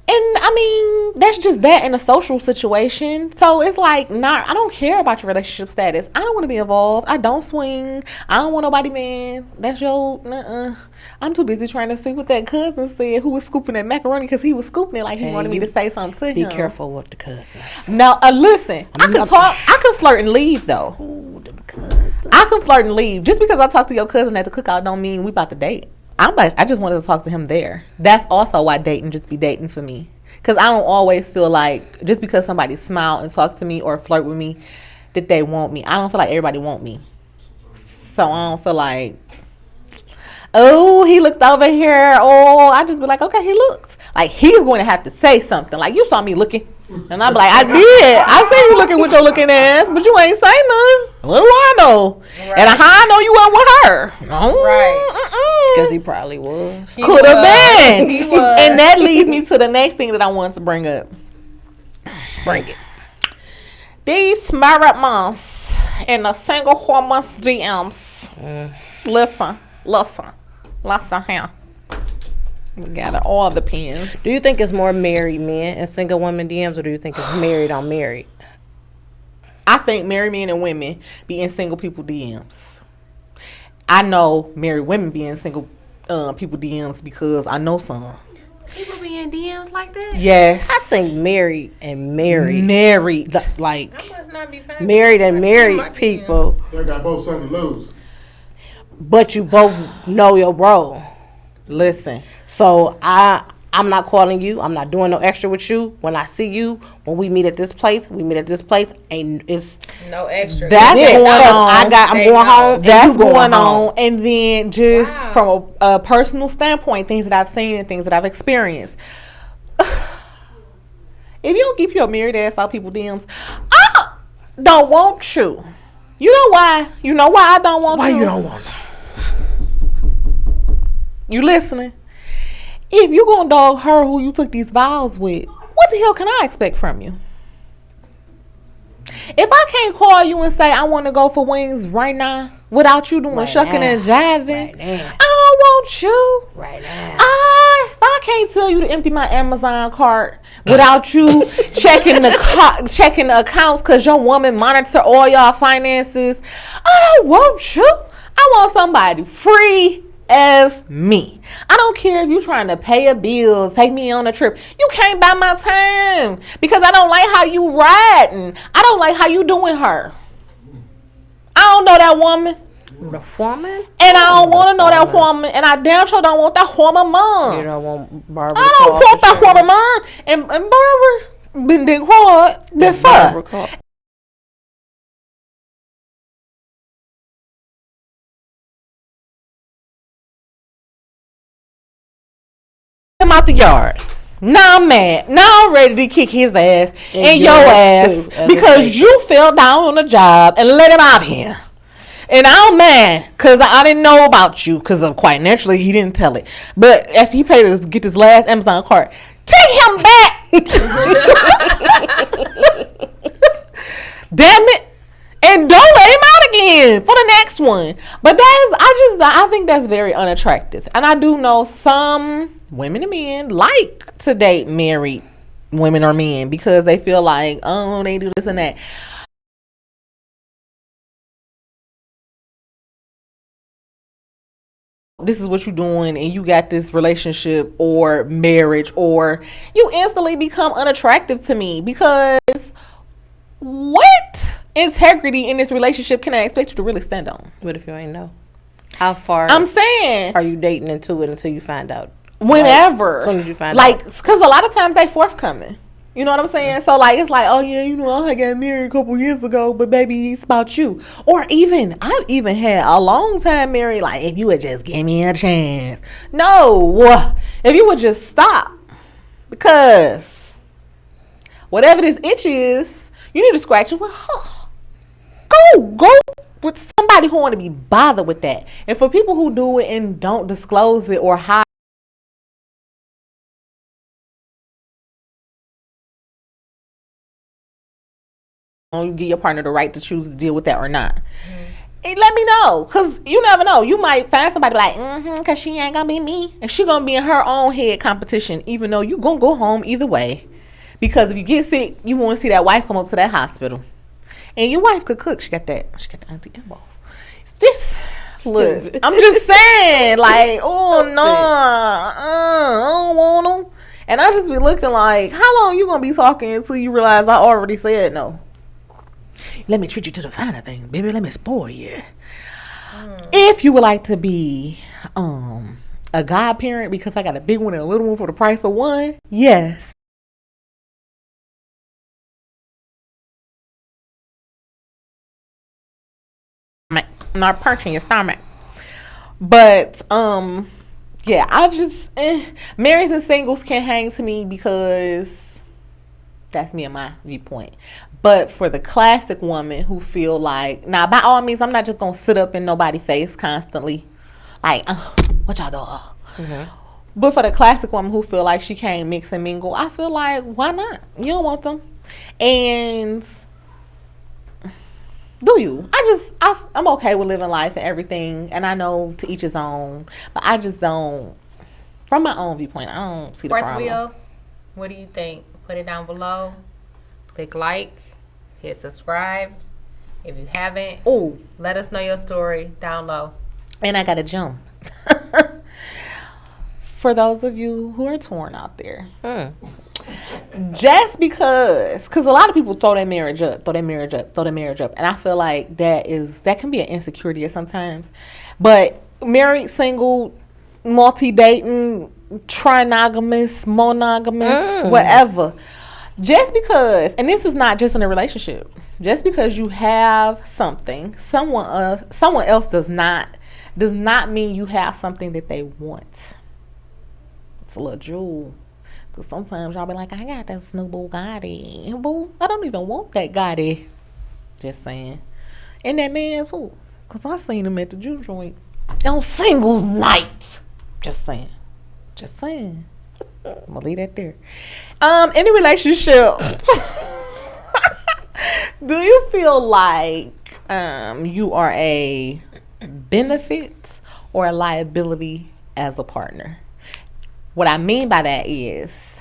S1: And I mean, that's just that in a social situation. So it's like, I don't care about your relationship status. I don't want to be involved. I don't swing. I don't want nobody, man. That's your, I'm too busy trying to see what that cousin said, who was scooping that macaroni, because he was scooping it like he wanted me to say something to him.
S2: Be careful with the cousins.
S1: Now, listen, I could flirt and leave, though.
S2: Ooh, them cousins.
S1: I could flirt and leave. Just because I talked to your cousin at the cookout don't mean we about to date. I just wanted to talk to him there. That's also why dating just be dating for me. Because I don't always feel like just because somebody smile and talk to me or flirt with me that they want me. I don't feel like everybody want me. So I don't feel like, oh, he looked over here. Oh, I just be like, okay, he looked. Like, he's going to have to say something. Like, you saw me looking. And I'm like, I did. I see you looking with your looking ass, but you ain't say nothing. What do I know? Right. And how I know you weren't with her?
S2: Right. Because he probably was.
S1: Could have been. He was. And that leads me to the next thing that I want to bring up.
S2: Bring it.
S1: These married months in the single woman's DMs. Listen here. Gather all the pins.
S2: Do you think it's more married men and single women DMs, or do you think it's married on married?
S1: I think married men and women be in single people DMs. I know married women be in single people DMs because I know some.
S3: People be in DMs like that?
S1: Yes.
S2: I think married and married. Like,
S3: I must not be
S2: married and married people.
S4: They got both something to lose.
S2: But you both know your role.
S1: Listen.
S2: So I'm not calling you. I'm not doing no extra with you. When I see you, when we meet at this place, and it's
S3: no extra.
S1: That's going on.
S2: I'm going home.
S1: That's going on. And then just from a personal standpoint, things that I've seen and things that I've experienced. If you don't keep your married ass out people DMs, I don't want you. You know why? You know why I don't want you?
S2: Why you don't want her?
S1: You listening? If you gonna dog her who you took these vows with, what the hell can I expect from you? If I can't call you and say I want to go for wings right now without you doing shucking and jiving, I don't want you.
S2: Right now.
S1: If I can't tell you to empty my Amazon cart without you checking the accounts because your woman monitor all y'all finances, I don't want you. I want somebody free as me. I don't care if you trying to pay a bill, take me on a trip. You can't buy my time because I don't like how you riding. I don't like how you doing her. I don't know that woman.
S2: The woman?
S1: And I don't want to know that woman. And I damn sure don't want that woman mom.
S2: You don't want Barbara.
S1: I don't want that woman mom. And Barbara been hard before. Him out the yard. Now I'm mad. Now I'm ready to kick his ass and your ass because you fell down on the job and let him out here. And I'm mad because I didn't know about you because quite naturally he didn't tell it. But after he paid to get this last Amazon cart, take him back. Damn it. And don't let him out again for the next one. But I think that's very unattractive. And I do know some women and men like to date married women or men because they feel like, oh, they do this and that. This is what you're doing and you got this relationship or marriage, or you instantly become unattractive to me because what integrity in this relationship can I expect you to really stand on?
S2: What if you ain't know? How far
S1: I'm saying
S2: are you dating into it until you find out?
S1: Whenever.
S2: As soon as you find
S1: like,
S2: out.
S1: because a lot of times they forthcoming. You know what I'm saying? So, like, it's like, oh, yeah, I got married a couple years ago, but baby, it's about you. Or even, I've even had a long time married, like, if you would just give me a chance. No. If you would just stop. Because whatever this itch is, you need to scratch it with her. Go with somebody who want to be bothered with that. And for people who do it and don't disclose it or hide, you give your partner the right to choose to deal with that or not. And let me know, because you never know. You might find somebody like, because she ain't going to be me. And she going to be in her own head competition, even though you going to go home either way. Because if you get sick, you want to see that wife come up to that hospital. And your wife could cook. She got the auntie elbow. It's just, look, I'm just saying, like, oh, no, I don't want them. And I just be looking like, how long you going to be talking until you realize I already said no? Let me treat you to the finer thing, baby. Let me spoil you. If you would like to be a godparent, because I got a big one and a little one for the price of one, yes. I'm not punching your stomach. But yeah, I just marrieds and singles can't hang to me because that's me and my viewpoint. But for the classic woman who feel like, now by all means, I'm not just gonna sit up in nobody's face constantly, like, what y'all doing? Mm-hmm. But for the classic woman who feel like she can't mix and mingle, I feel like, why not? You don't want them, and do you? I'm okay with living life and everything, and I know to each his own, but I just don't. From my own viewpoint, I don't see the problem.
S3: Wheel, what do you think? Put it down below. Click like. Hit subscribe. If you haven't, let us know your story down low.
S1: And I got to jump. For those of you who are torn out there, just because a lot of people throw their marriage up, and I feel like that can be an insecurity sometimes. But married, single, multi-dating, trinogamous, monogamous, whatever. Just because, and this is not just in a relationship, just because you have something, someone else does not mean you have something that they want. It's a little jewel. Because sometimes y'all be like, I got this new Bugatti. Boo, I don't even want that Gotti. Just saying. And that man too. Because I seen him at the juice joint on singles night. Just saying. I'm gonna leave that there. In a relationship, do you feel like you are a benefit or a liability as a partner? What I mean by that is,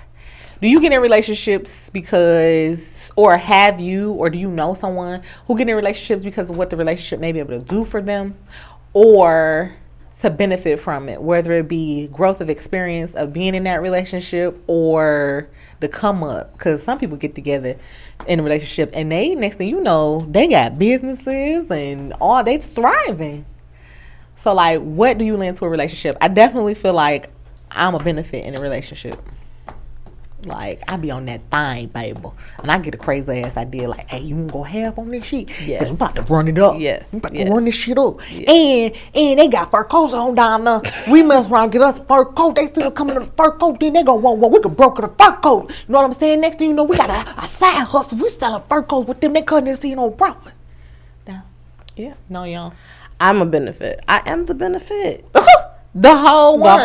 S1: do you get in relationships because, or have you, or do you know someone who get in relationships because of what the relationship may be able to do for them, or to benefit from it, whether it be growth of experience of being in that relationship or the come up? Because some people get together in a relationship and they, next thing you know, they got businesses and all, they thriving. So like, what do you lend to a relationship? I definitely feel like I'm a benefit in a relationship. Like, I be on that thing, baby. And I get a crazy ass idea, like, hey, you gonna go half on this shit?
S2: Yes.
S1: Cause I'm about to run it up.
S2: Yes.
S1: I'm about to run this shit up.
S2: Yes.
S1: And they got fur coats on down there. We must run get us a fur coat. They still coming to the fur coat. Then they gonna want one. We could broker the fur coat. You know what I'm saying? Next thing you know, we got a side hustle. We selling fur coats with them. They cutting this in on profit. Now,
S2: yeah.
S1: No, y'all.
S2: I'm a benefit. I am the benefit.
S1: The whole one.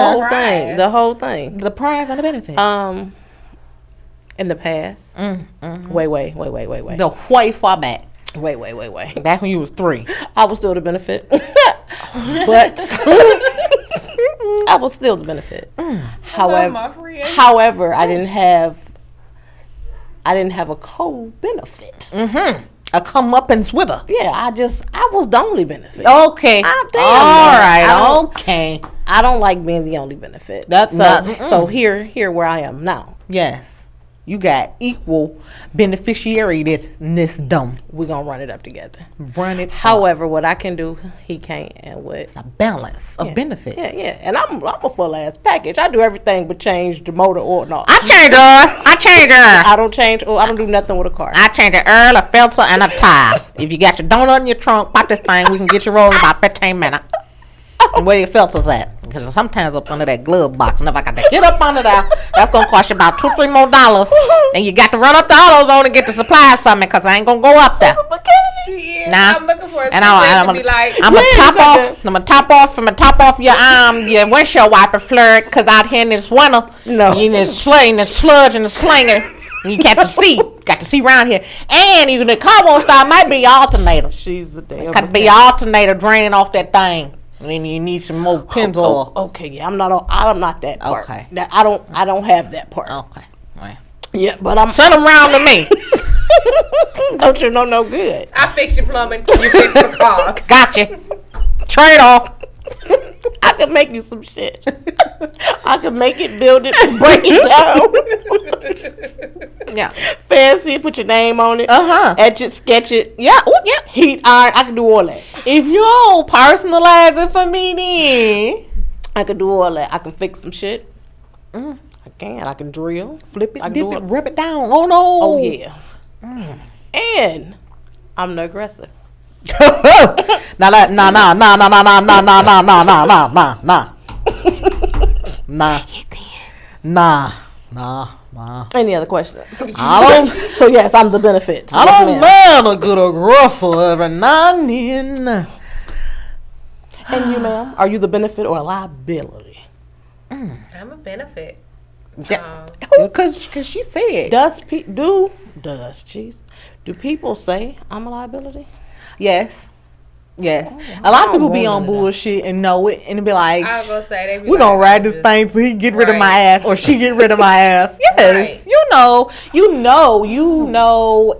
S2: The whole thing.
S1: The prize and the benefit.
S2: In the past, way.
S1: The way far back.
S2: Way.
S1: Back when you was 3.
S2: I was still the benefit. But I was still the benefit. However, I didn't have a co-benefit.
S1: A come up and switter.
S2: Yeah, I was the only benefit.
S1: Okay.
S2: Okay. I don't like being the only benefit.
S1: That's
S2: so here where I am now.
S1: Yes. You got equal beneficiariness dumb.
S2: We're going to run it up together.
S1: Run it.
S2: However, what I can do, he can't. And what?
S1: It's a balance of benefits.
S2: Yeah. And I'm a full ass package. I do everything but change the motor oil. No.
S1: I change her.
S2: I don't change oil. I don't do nothing with a car.
S1: I change the oil, a filter, and a tire. If you got your donut in your trunk, pop this thing. We can get you rolling in about 15 minutes. And where your filters at? Because sometimes up under that glove box, and if I got to get up under there, that's gonna cost you about $2-3 more, and you got to run up to AutoZone and get the supplies from me, cause I ain't gonna go up there.
S3: Nah, I'm looking for a
S1: I'm gonna top off your windshield wiper flirt, cause out here in this winter, you need sludge and the slinger. And you got to see around here, and even the car won't start. Might be your alternator.
S2: She's a damn.
S1: Got to be your alternator draining off that thing. And then you need some more pins oil.
S2: Okay, yeah, I'm not that part.
S1: Okay,
S2: I don't have that part.
S1: Okay, right.
S2: Yeah, but I'm
S1: send them round to me.
S2: Don't you know no good?
S3: I fix your plumbing. You fix the cars.
S1: Gotcha. Trade off.
S2: I can make you some shit. I can make it, build it, break it down.
S1: Yeah.
S2: Fancy, put your name on it. Etch it, sketch it.
S1: Yeah. Ooh, yeah.
S2: Heat, iron. I can do all that.
S1: If you don't personalize it for me, then
S2: I can do all that. I can fix some shit. I can drill.
S1: Flip it,
S2: I can
S1: dip it, rip it down. Oh no.
S2: Oh yeah. And I'm the aggressor.
S1: Nah.
S2: Any other questions? So yes, I'm the benefit.
S1: I don't mind a good aggressor every now and then.
S2: And you, ma'am, are you the benefit or a liability?
S3: I'm a benefit.
S1: Because she said.
S2: Do people say I'm a liability?
S1: Yes. A lot of people be on bullshit and know it and be like,
S3: I was gonna say
S1: we're gonna ride this thing till he get rid of my ass or she get rid of my ass. Yes. You know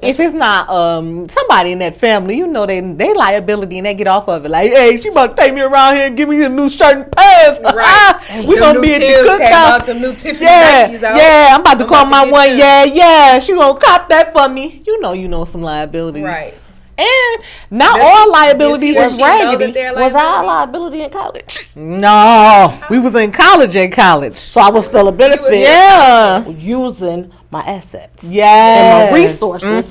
S1: if it's not somebody in that family, you know they liability and they get off of it. Like, hey, she about to take me around here and give me a new shirt and pants. Right. We gonna be at the cookout. Yeah, I'm about to call my one. Yeah, she gonna cop that for me. You know some liabilities.
S3: Right.
S1: And not all liabilities was raggedy.
S2: Was I a liability in college?
S1: No, we was in college.
S2: So I was still a benefit.
S1: Yeah,
S2: using my assets.
S1: Yeah,
S2: and my resources.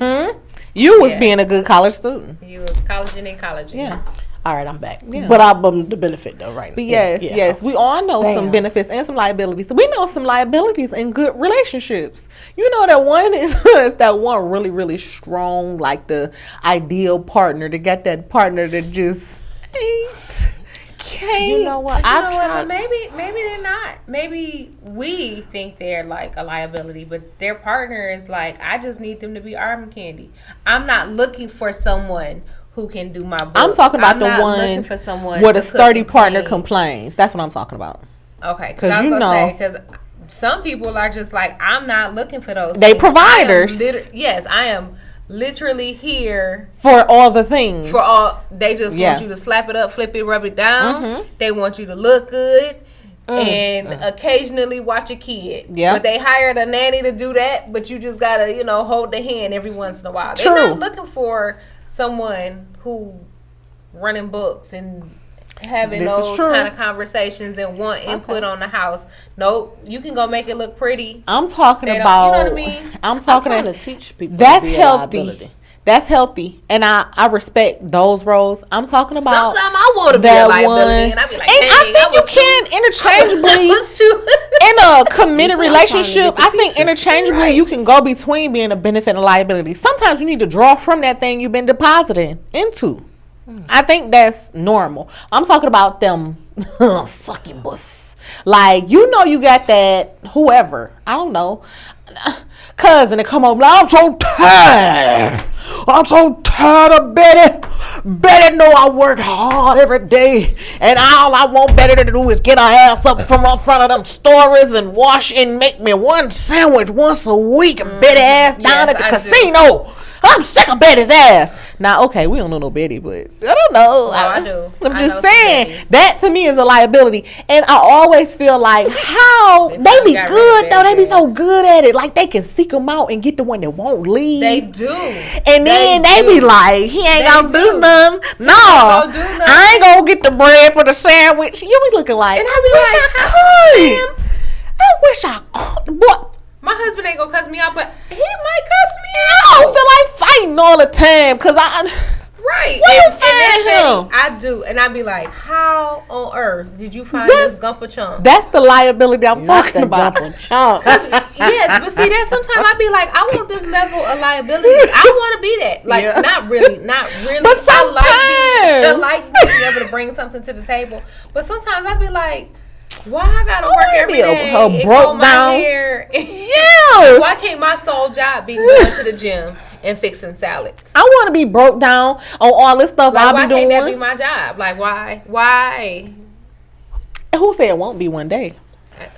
S1: You was being a good college student.
S3: You was colleging in college.
S1: Yeah.
S2: All right, I'm back. Yeah. But I'm the benefit though, right now.
S1: But yes, we all know some benefits and some liabilities. We know some liabilities in good relationships. You know that one is that one really, really strong, like the ideal partner. To get that partner that just can't.
S2: You know what?
S3: Maybe they're not. Maybe we think they're like a liability, but their partner is like, I just need them to be arm candy. I'm not looking for someone who can do my books.
S1: I'm talking about the one for someone where the sturdy partner complains. That's what I'm talking about.
S3: Okay, because some people are just like, I'm not looking for those.
S1: They providers.
S3: I am literally here
S1: for all the things.
S3: They just want you to slap it up, flip it, rub it down. They want you to look good. And occasionally watch a kid. Yeah. But they hired a nanny to do that. But you just gotta, hold the hand every once in a while. They're not looking for someone who running books and having those kind of conversations and want input on the house. Nope, you can go make it look pretty.
S1: I'm talking about,
S3: you know what I mean?
S2: I'm trying to teach people.
S1: That's healthy. That's healthy, and I respect those roles. I'm talking about.
S3: Sometimes I want to be a liability, and I be like,
S1: and I think you can interchangeably in a committed relationship. I think interchangeably you can go between being a benefit and a liability. Sometimes you need to draw from that thing you've been depositing into. I think that's normal. I'm talking about them succubus. Like, you got that whoever. I don't know. Cousin to come over like, I'm so tired of Betty. Betty know I work hard every day, and all I want Betty to do is get her ass up from in front of them stories and wash and make me one sandwich once a week and Betty ass down at the casino. I'm sick of Betty's ass. Now, okay, we don't know no Betty, but I don't know.
S3: I do.
S1: I'm
S3: I
S1: just
S3: know some
S1: saying
S3: Bettys.
S1: that to me is a liability, and I always feel like how
S3: They
S1: they be
S3: got
S1: good
S3: rid
S1: though.
S3: of
S1: They be so
S3: Betty's
S1: good at it. Like they can seek them out and get the one that won't leave.
S3: They do.
S1: And then they be like, he ain't
S3: They
S1: gonna do
S3: do.
S1: nothing. No,
S3: gonna do nothing.
S1: I ain't gonna get the bread for the sandwich. You be looking like,
S3: And I
S1: I
S3: be
S1: wish
S3: like,
S1: I
S3: how
S1: could. I wish I could. What?
S3: My husband ain't gonna cuss me out, but he might cuss me
S1: I
S3: out.
S1: don't feel like fighting all the time because
S3: Right.
S1: Where you
S3: And
S1: find
S3: that's
S1: him?
S3: I do. And I be like, how on earth did you find
S1: That's-
S3: this gumper chump?
S1: that's the liability I'm
S2: Not
S1: talking
S2: the
S1: about.
S2: dumper chump.
S3: Yes, but see that sometimes I be like, I want this level of liability. I want to be that. Like
S1: Yeah.
S3: not really.
S1: But
S3: I
S1: sometimes.
S3: like being able to bring something to the table. But sometimes I be like, why I gotta work
S1: wanna
S3: every
S1: be
S3: day
S1: a
S3: and
S1: broke
S3: comb my
S1: down-
S3: hair?
S1: Yeah.
S3: Why can't my sole job be going to the gym and fixing salads?
S1: I want to be broke down on all this stuff
S3: Like,
S1: I'll
S3: why
S1: be
S3: can't that be
S1: doing.
S3: my job? Like, why? Why?
S1: Who said it won't be one day?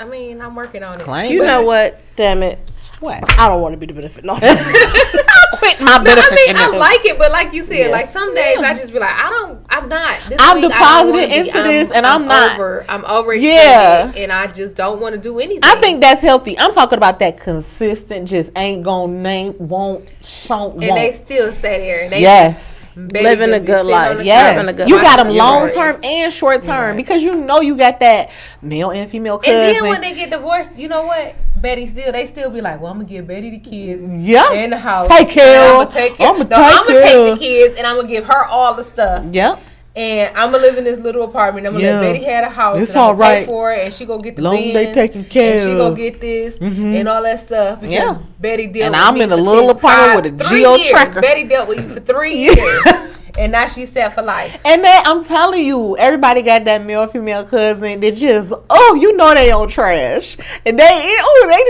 S3: I mean, I'm working on it.
S1: Claim
S2: You
S1: it.
S2: know what? Damn it.
S1: What?
S2: I don't want to be the benefit. No.
S1: I'll quit my
S3: No,
S1: benefits.
S3: I mean,
S1: in
S3: I
S1: this.
S3: like it, but like you said,
S1: Yeah.
S3: like some days I just be like, I'm not. This
S1: I'm
S3: week, I don't
S1: deposited
S3: wanna be.
S1: into this, and I'm not.
S3: I'm over.
S1: Yeah.
S3: And I just don't want to do anything.
S1: I think that's healthy. I'm talking about that consistent, just ain't gonna name, won't,
S3: and they still stay there. And they
S1: Yes.
S3: Baby
S2: Living
S3: just
S2: a
S3: be
S2: good
S3: sitting
S2: life.
S3: on the
S1: Yes.
S2: Having a good
S1: You
S2: life.
S1: got them
S3: You're
S1: long
S3: right.
S1: term and short term
S3: Right.
S1: because you know you got that male and female cousin.
S3: And then when they get divorced, you know what? They still be like, well, I'm gonna give Betty the kids
S1: Yeah.
S3: in the house.
S1: Take care
S3: I'm
S1: of-
S3: gonna take care.
S1: I'ma
S3: No,
S1: take
S3: I'm gonna
S1: care
S3: take
S1: of-
S3: the kids and I'm gonna give her all the stuff.
S1: Yep.
S3: And I'm gonna live in this little apartment. I'm gonna
S1: Yeah.
S3: let Betty have a house.
S1: It's
S3: and I'm
S1: all
S3: gonna pay
S1: right.
S3: for it, and she gonna get the
S1: Long
S3: bins,
S1: they taking care
S3: and she
S1: of.
S3: gonna get this and all that stuff. Because
S1: Yeah.
S3: Betty dealt
S1: And
S3: with
S1: I'm
S3: me
S1: in a
S3: for
S1: little apartment with a
S3: 3
S1: geo
S3: years.
S1: tracker.
S3: Betty dealt with you for 3
S1: Yeah.
S3: years, and now she's set for life.
S1: And man, I'm telling you, everybody got that male female cousin that just you know they on trash, and they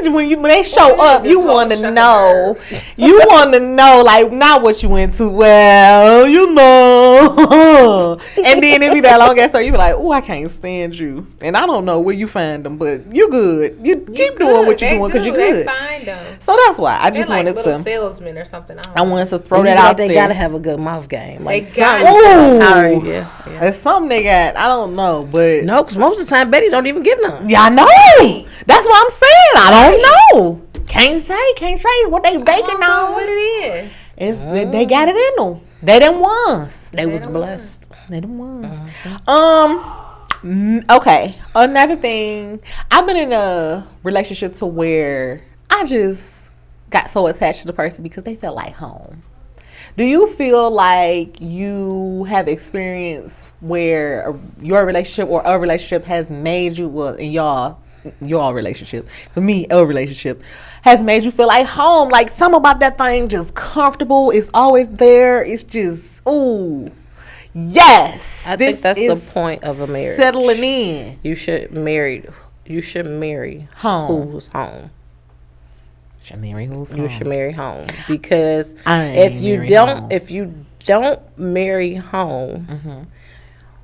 S1: just when they show
S3: Well,
S1: up,
S3: this
S1: you
S3: whole
S1: want to
S3: shucking
S1: know,
S3: nerve.
S1: you want to know like not what you into. Well, you know, and then it be that long ass story. You be like, oh, I can't stand you, and I don't know where you find them, but you good. You keep doing what you're doing because you're good.
S3: They find them.
S1: So that's why I
S3: They're
S1: just
S3: like
S1: wanted
S3: little
S1: to.
S3: salesmen or something.
S1: I wanted to throw
S2: You
S1: that
S2: know
S1: out
S2: they
S1: there.
S2: gotta have a good mouth game. Like
S3: They got
S2: something-
S1: Ooh.
S2: Oh, yeah.
S1: It's something they got. I don't know, but
S2: No, because most of the time Betty don't even give none.
S1: yeah, I know. That's what I'm saying. I don't know. Can't say what they
S3: I
S1: baking
S3: don't know
S1: on.
S3: what it is.
S1: It's they got it in them. They them ones.
S2: They was
S3: don't
S2: blessed.
S1: They them ones. Okay. Another thing. I've been in a relationship to where I just got so attached to the person because they felt like home. Do you feel like you have experience where your relationship or a relationship has made you, well, in your relationship, for me, a relationship has made you feel like home? Like something about that thing just comfortable. It's always there. It's just, ooh, yes.
S2: I
S1: this
S2: think that's the
S1: is
S2: point of a marriage.
S1: settling in.
S2: You should marry
S1: Home.
S2: who's home.
S1: Should marry who's
S2: You
S1: home.
S2: should marry home because
S1: I ain't
S2: if you
S1: marry
S2: don't,
S1: home.
S2: if you don't marry home,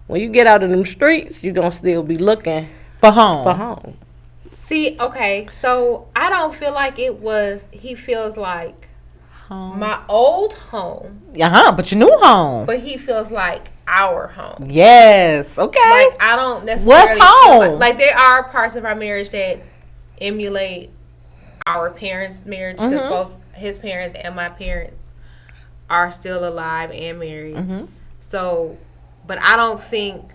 S2: when you get out in them streets, you're gonna still be looking
S1: For home.
S2: for home.
S3: See, okay, so I don't feel like it was. He feels like
S1: Home.
S3: my old home,
S1: But your new home.
S3: but he feels like our home.
S1: Yes. Okay.
S3: Like I don't necessarily feel
S1: home?
S3: like there are parts of our marriage that emulate our parents' marriage because both his parents and my parents are still alive and married. So, but I don't think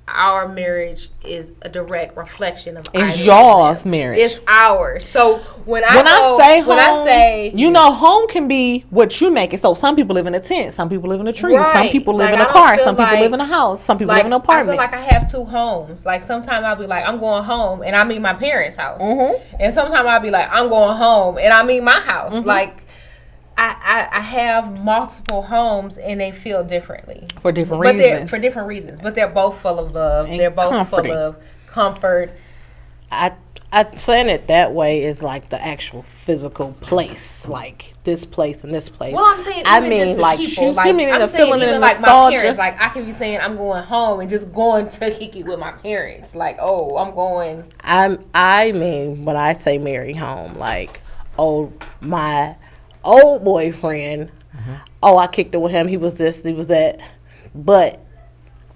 S3: our marriage is a direct reflection of
S1: It's
S3: either
S1: y'all's
S3: of them.
S1: marriage.
S3: It's ours. So when I
S1: say home, you know, home can be what you make it. So some people live in a tent, some people live in a tree, some
S3: Right.
S1: people live
S3: Like,
S1: in
S3: I
S1: a
S3: don't
S1: car,
S3: feel
S1: some people
S3: like-
S1: live in a house, some people live in an
S3: I
S1: apartment.
S3: feel like I have two homes. Like sometimes I'll be like, I'm going home, and I mean my parents' house, and sometimes I'll be like, I'm going home, and I mean my house. Like I have multiple homes, and they feel differently
S1: For different
S3: but they're
S1: reasons.
S3: for different reasons. But they're both full of love.
S1: And
S3: They're both
S1: comforting.
S3: full of comfort.
S2: I saying it that way is like the actual physical place, like this place and this place.
S3: Well, I'm saying
S2: I
S3: even
S2: mean,
S3: just the
S2: like,
S3: people.
S1: she
S3: Like,
S1: mean
S3: I'm
S1: the
S3: saying
S1: feeling
S3: even
S1: and
S3: like my
S1: nostalgia.
S3: parents. Like I can be saying I'm going home and just going to kick it with my parents. Like, oh, I'm going.
S2: I mean when I say marry home, like my old boyfriend, Oh, I kicked it with him. He was this, he was that. But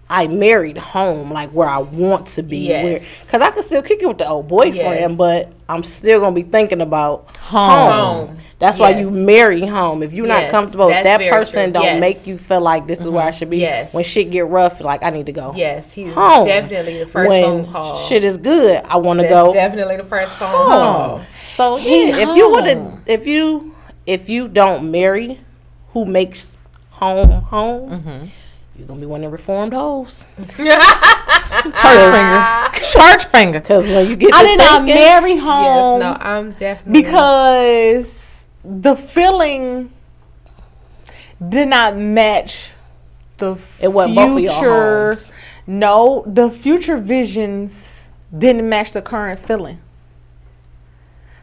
S2: I married home, like where I want to be.
S3: Yes.
S2: Because I can still kick it with the old boyfriend,
S3: Yes.
S2: but I'm still going to be thinking about
S3: Home.
S2: That's why you marry home. If you're not
S3: Yes,
S2: comfortable, if
S3: that's
S2: that
S3: very
S2: person
S3: true.
S2: don't
S3: Yes.
S2: make you feel like this is where I should be.
S3: Yes.
S2: When shit get rough, like I need to go.
S3: Yes, he's
S2: home.
S3: definitely the first
S2: When
S3: phone call.
S2: shit is good, I want to
S3: That's
S2: go
S3: definitely the first phone
S2: home.
S3: call.
S2: So yeah, if you would have, if you don't marry, who makes home, you're gonna be one of the reformed hoes.
S1: Church finger.
S2: Because when you get,
S1: I
S2: to
S1: did not
S2: thinking,
S1: marry home.
S3: Yes, no, I'm definitely
S1: because the feeling did not match the
S2: It wasn't both of y'all
S1: future.
S2: homes.
S1: No, the future visions didn't match the current feeling.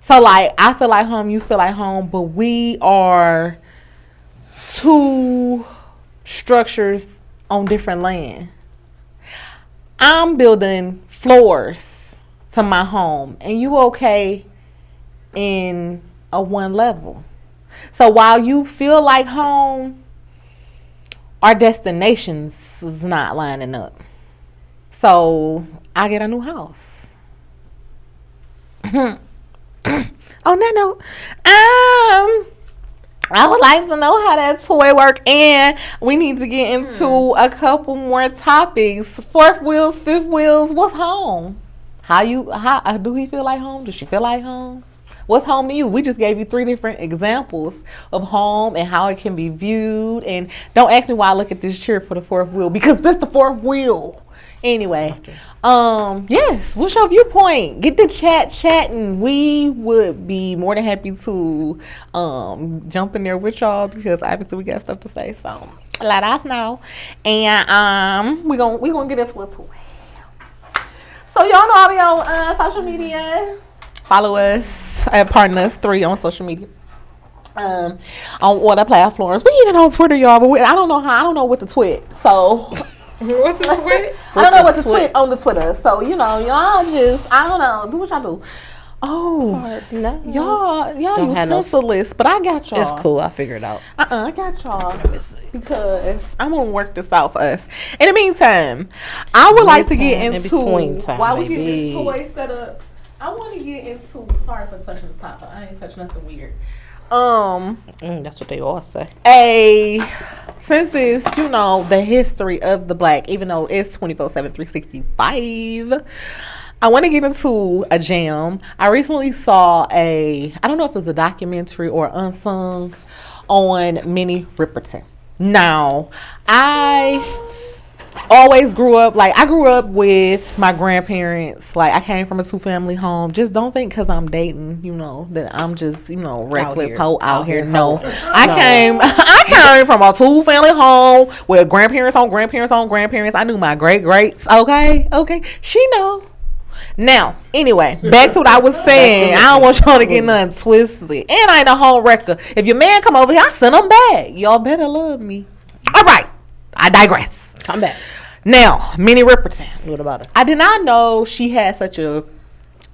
S1: So like, I feel like home, you feel like home, but we are two structures on different land. I'm building floors to my home, and you okay in a one level. So while you feel like home, our destinations is not lining up. So I get a new house. On that note, I would like to know how that toy work, and we need to get into a couple more topics. Fourth wheels, fifth wheels. What's home? How do he feel like home? Does she feel like home? What's home to you? We just gave you 3 different examples of home and how it can be viewed. And don't ask me why I look at this chair for the fourth wheel, because this the fourth wheel. Anyway, yes, what's your viewpoint? Get the chatting. We would be more than happy to jump in there with y'all, because obviously we got stuff to say. So let us know, and we gonna get into it too. So y'all know I'll be on social media. Follow us at Partners3 on social media. On all the platforms. We even on Twitter, y'all, but I don't know what to tweet. So.
S3: What's the tweet?
S1: I don't know what to tweet on the Twitter. So, y'all just, I don't know. Do what y'all do. Oh, y'all utensilist, but I got y'all.
S2: It's cool. I figured it out.
S1: I got y'all. Let me see. Because I'm going to work this out for us. In the meantime, I would like to get into, while we get this toy set up, I want to get into, sorry for touching the top, but I ain't touching nothing weird.
S2: That's what they all say.
S1: Since it's, the history of the black, even though it's 24/7, 365, I want to get into a jam. I recently saw I don't know if it was a documentary or unsung on Minnie Riperton. Now, I always grew up with my grandparents. Like, I came from a 2-family home. Just don't think because I'm dating, that I'm just, reckless hoe out here. No. I came from a 2-family home with grandparents on grandparents on grandparents. I knew my great-greats. Okay. She know. Now, anyway, back to what I was saying. I don't want y'all to get nothing twisted. And I ain't a home wrecker. If your man come over here, I send him back. Y'all better love me. All right. I digress.
S2: Come back.
S1: Now, Minnie Riperton.
S2: What about her?
S1: I did not know she had such a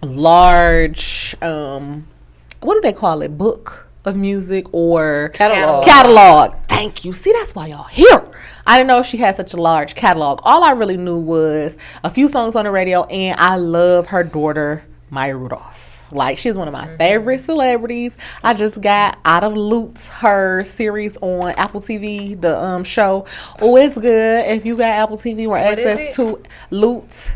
S1: large, what do they call it? Book of music or catalog. Thank you. See, that's why y'all here. I didn't know she had such a large catalog. All I really knew was a few songs on the radio, and I love her daughter, Maya Rudolph. Like, she's one of my favorite celebrities. I just got out of Loot, her series on Apple TV, the show. Oh, it's good. If you got Apple TV or access to Loot,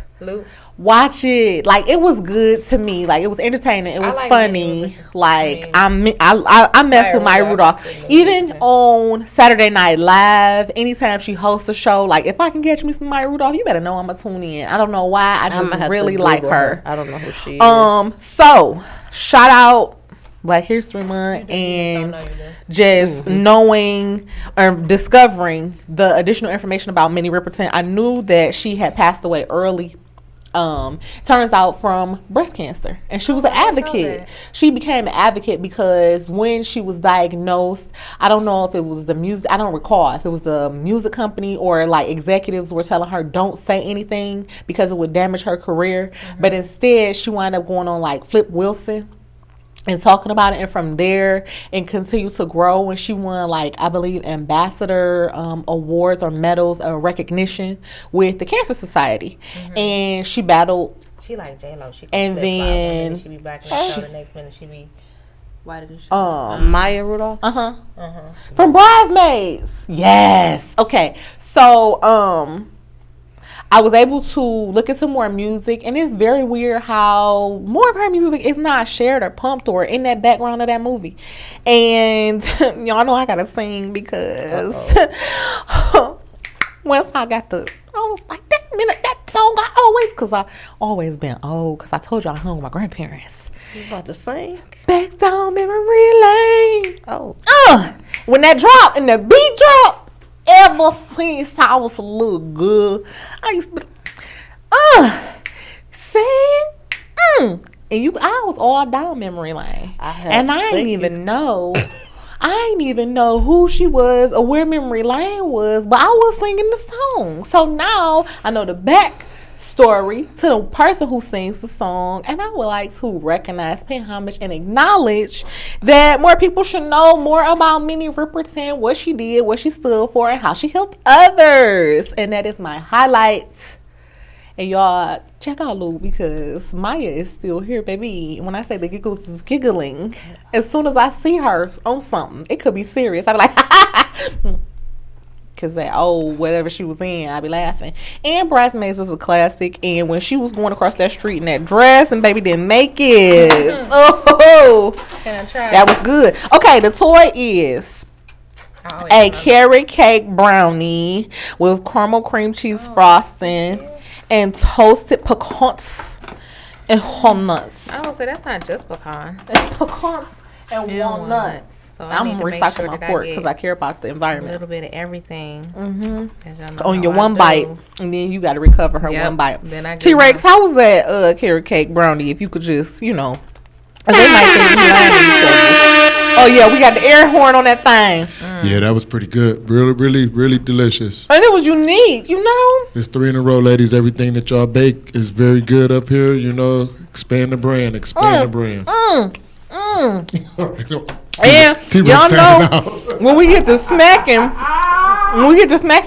S1: watch it. Like, it was good to me. Like, it was entertaining. It was funny. Like, I messed with Maya Rudolph. Even on Saturday Night Live, anytime she hosts a show, like, if I can catch me some Maya Rudolph, you better know I'm gonna tune in. I don't know why. I just really like her.
S2: I don't know who she is.
S1: So shout out Black History Month and just knowing or discovering the additional information about Minnie Riperton. I knew that she had passed away early. Turns out from breast cancer, and she was an advocate. She became an advocate because when she was diagnosed, I don't know if it was the music, I don't recall if it was the music company or like executives were telling her don't say anything because it would damage her career, but instead she wound up going on like Flip Wilson and talking about it, and from there and continue to grow. And she won, like, I believe, ambassador awards or medals or recognition with the Cancer Society. And she battled.
S3: She like J-Lo. She
S1: And then
S3: she be back in the show. The next minute she be. Why did she?
S2: Maya Rudolph.
S1: From Bridesmaids. Yes. Okay. So I was able to look into more music, and it's very weird how more of her music is not shared or pumped or in that background of that movie. And y'all know I gotta sing because once I was like, that song I always, because I always been old, because I told you I hung with my grandparents.
S2: You about to sing?
S1: Back down memory lane.
S2: Oh.
S1: When that drop and the beat drop, ever since I was a little girl, I used to be sing. And I was all down memory lane. I didn't even know. I didn't even know who she was or where memory lane was, but I was singing the song. So now I know the back story to the person who sings the song, and I would like to recognize, pay homage, and acknowledge that more people should know more about Minnie Riperton, what she did, what she stood for, and how she helped others. And that is my highlight. And y'all check out Lou, because Maya is still here, baby. When I say the giggles is giggling, as soon as I see her on something, it could be serious, I be like because that whatever she was in, I be laughing. And Bridesmaids is a classic. And when she was going across that street in that dress and baby didn't make it, that was good. Okay, the toy is a carrot cake brownie with caramel cream cheese frosting and toasted pecans and walnuts.
S3: Oh, so that's not just pecans.
S1: It's pecans and walnuts.
S3: So
S1: I'm recycling my fork because I care about the environment.
S3: A little bit of everything.
S1: On your one bite, and then you got to recover her one bite. T-Rex, how was that carrot cake brownie? If you could just, they might think we lying to each other. Oh yeah, we got the air horn on that thing.
S4: Yeah, that was pretty good. Really, really, really delicious.
S1: And it was unique,
S4: It's 3 in a row, ladies. Everything that y'all bake is very good up here. Expand the brand. Expand the brand.
S1: And y'all know when we get to smacking,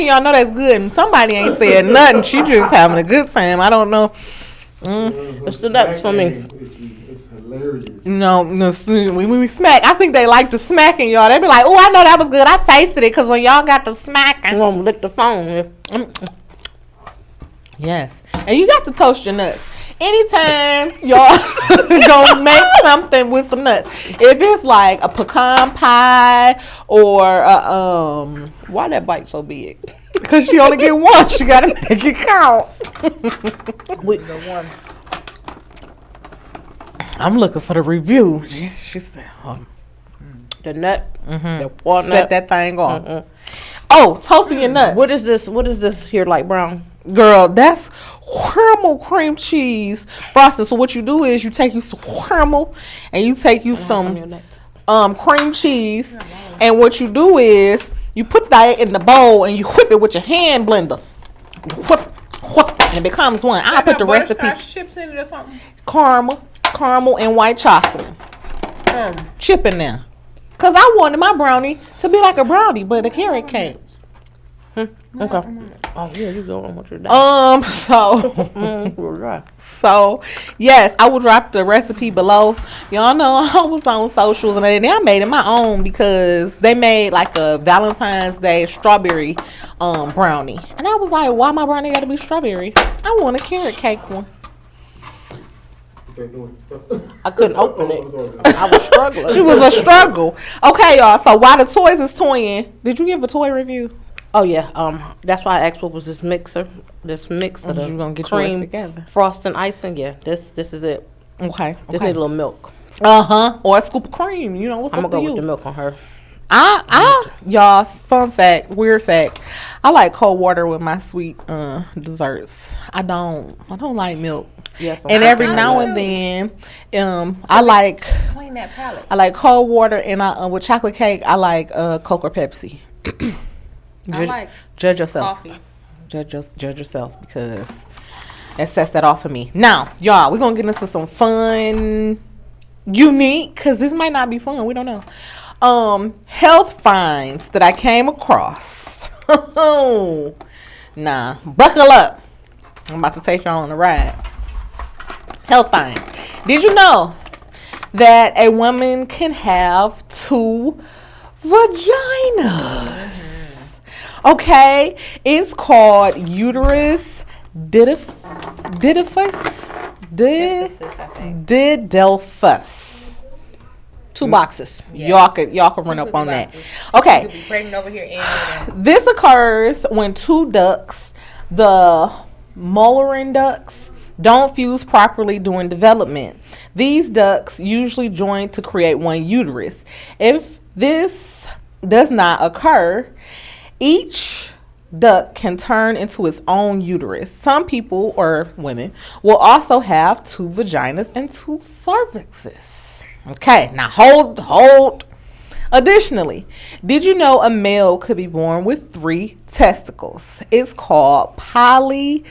S1: y'all know that's good. And somebody ain't said nothing. She just having a good time. I don't know.
S2: It's the nuts for me.
S4: It's hilarious.
S1: When we smack, I think they like the smacking, y'all. They be like, "Oh, I know that was good. I tasted it." Because when y'all got the smacking,
S2: I'm gonna lick the phone.
S1: Yes, and you got to toast your nuts. Anytime y'all gonna make something with some nuts, if it's like a pecan pie or
S2: why that bite so big?
S1: Because she only get one, she gotta make it count.
S2: With the one,
S1: I'm looking for the review. She said,
S2: the nut, the walnut.
S1: Set that thing on. Oh, toasting your nuts.
S2: What is this? What is this here, like brown?
S1: Girl, that's caramel cream cheese frosting. So what you do is you take you some caramel and you take you some cream cheese, and what you do is you put that in the bowl and you whip it with your hand blender. Whip, and it becomes one. I put the recipe.
S3: Chips in it or something.
S1: Caramel and white chocolate. Chip in there. Cause I wanted my brownie to be like a brownie, but a carrot cake.
S2: Okay. Oh yeah, you go on what you're
S1: doing. So yes, I will drop the recipe below. Y'all know I was on socials and I made it my own because they made like a Valentine's Day strawberry brownie, and I was like, why my brownie got to be strawberry? I want a carrot cake one.
S2: I couldn't open it. I was struggling.
S1: She was a struggle. Okay, y'all. So while the toys is toying, did you give a toy review?
S2: Oh yeah. That's why I asked what was this mixer. This mix of the
S1: you gonna get
S2: cream,
S1: yours together.
S2: frosting, icing. Yeah, this is it.
S1: Okay.
S2: Just need a little milk.
S1: Or a scoop of cream. You know what's
S2: I'm
S1: up
S2: gonna
S1: to
S2: go
S1: you.
S2: with the milk on her.
S1: Y'all, fun fact, weird fact. I like cold water with my sweet desserts. I don't like milk.
S2: Yes,
S1: and every now and then, I like
S3: clean that palate.
S1: I like cold water, and with chocolate cake, I like Coke or Pepsi. Judge yourself.
S3: Coffee.
S1: Judge yourself, because it sets that off for me. Now, y'all, we're gonna get into some fun unique, because this might not be fun. We don't know. Health finds that I came across. Nah, buckle up. I'm about to take y'all on a ride. Health finds. Did you know that a woman can have 2 vaginas? Okay, it's called uterus didelphus. Didelphus.
S2: 2 boxes.
S1: Y'all could run up on that. Okay.
S3: You could be pregnant over here and
S1: This occurs when 2 ducts, the Mullering ducts, don't fuse properly during development. These ducts usually join to create one uterus. If this does not occur, each duct can turn into its own uterus. Some people, or women, will also have 2 vaginas and 2 cervixes. Okay, now hold. Additionally, did you know a male could be born with 3 testicles? It's called polyorchidism.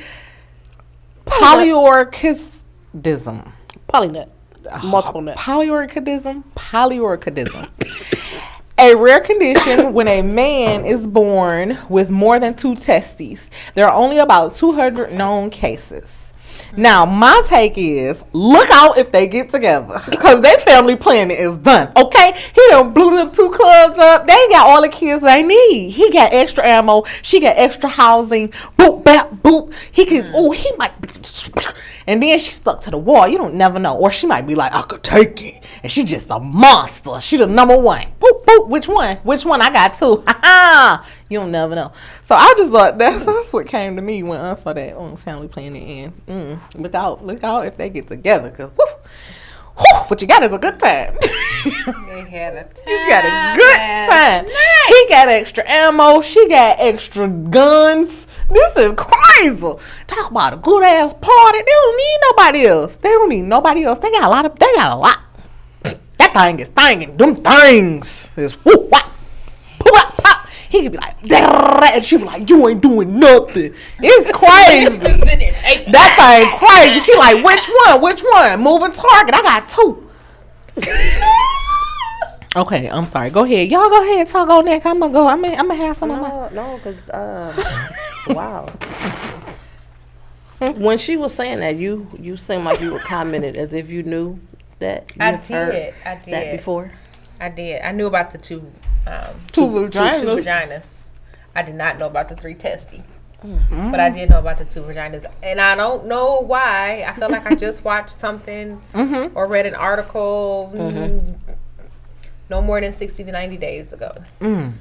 S2: Polynut. Multiple nuts.
S1: Polyorchidism. A rare condition when a man is born with more than 2 testes. There are only about 200 known cases. Now, my take is, look out if they get together, because their family planning is done, okay? He done blew them 2 clubs up. They got all the kids they need. He got extra ammo. She got extra housing. Boop, bap, boop. He might be, and then she stuck to the wall. You don't never know. Or she might be like, I could take it. And she just a monster. She the number 1. Boop, boop. Which one? I got 2. Ha ha. You don't never know. So I just thought that's what came to me when I saw that on family planning. And look out if they get together, because what you got is a good time.
S3: they had a time.
S1: You got a good time. He got extra ammo. She got extra guns. This is crazy. Talk about a good ass party. They don't need nobody else. They got a lot. That thing is thinging. Them things is whoop whop. Pop, pop. He could be like, and she be like, you ain't doing nothing. It's crazy. That thing crazy. She like, which one? Moving target. I got 2. Okay, I'm sorry. Go ahead. Y'all go ahead. Talk on that. I'm gonna have some of my.
S2: No, because wow. When she was saying that, you seemed like you were commented as if you knew that.
S3: I did.
S2: That before.
S3: I did. I knew about the 2
S1: vaginas.
S3: I did not know about the 3 testes. But I did know about the 2 vaginas. And I don't know why. I feel like I just watched something or read an article no more than 60 to 90 days ago. And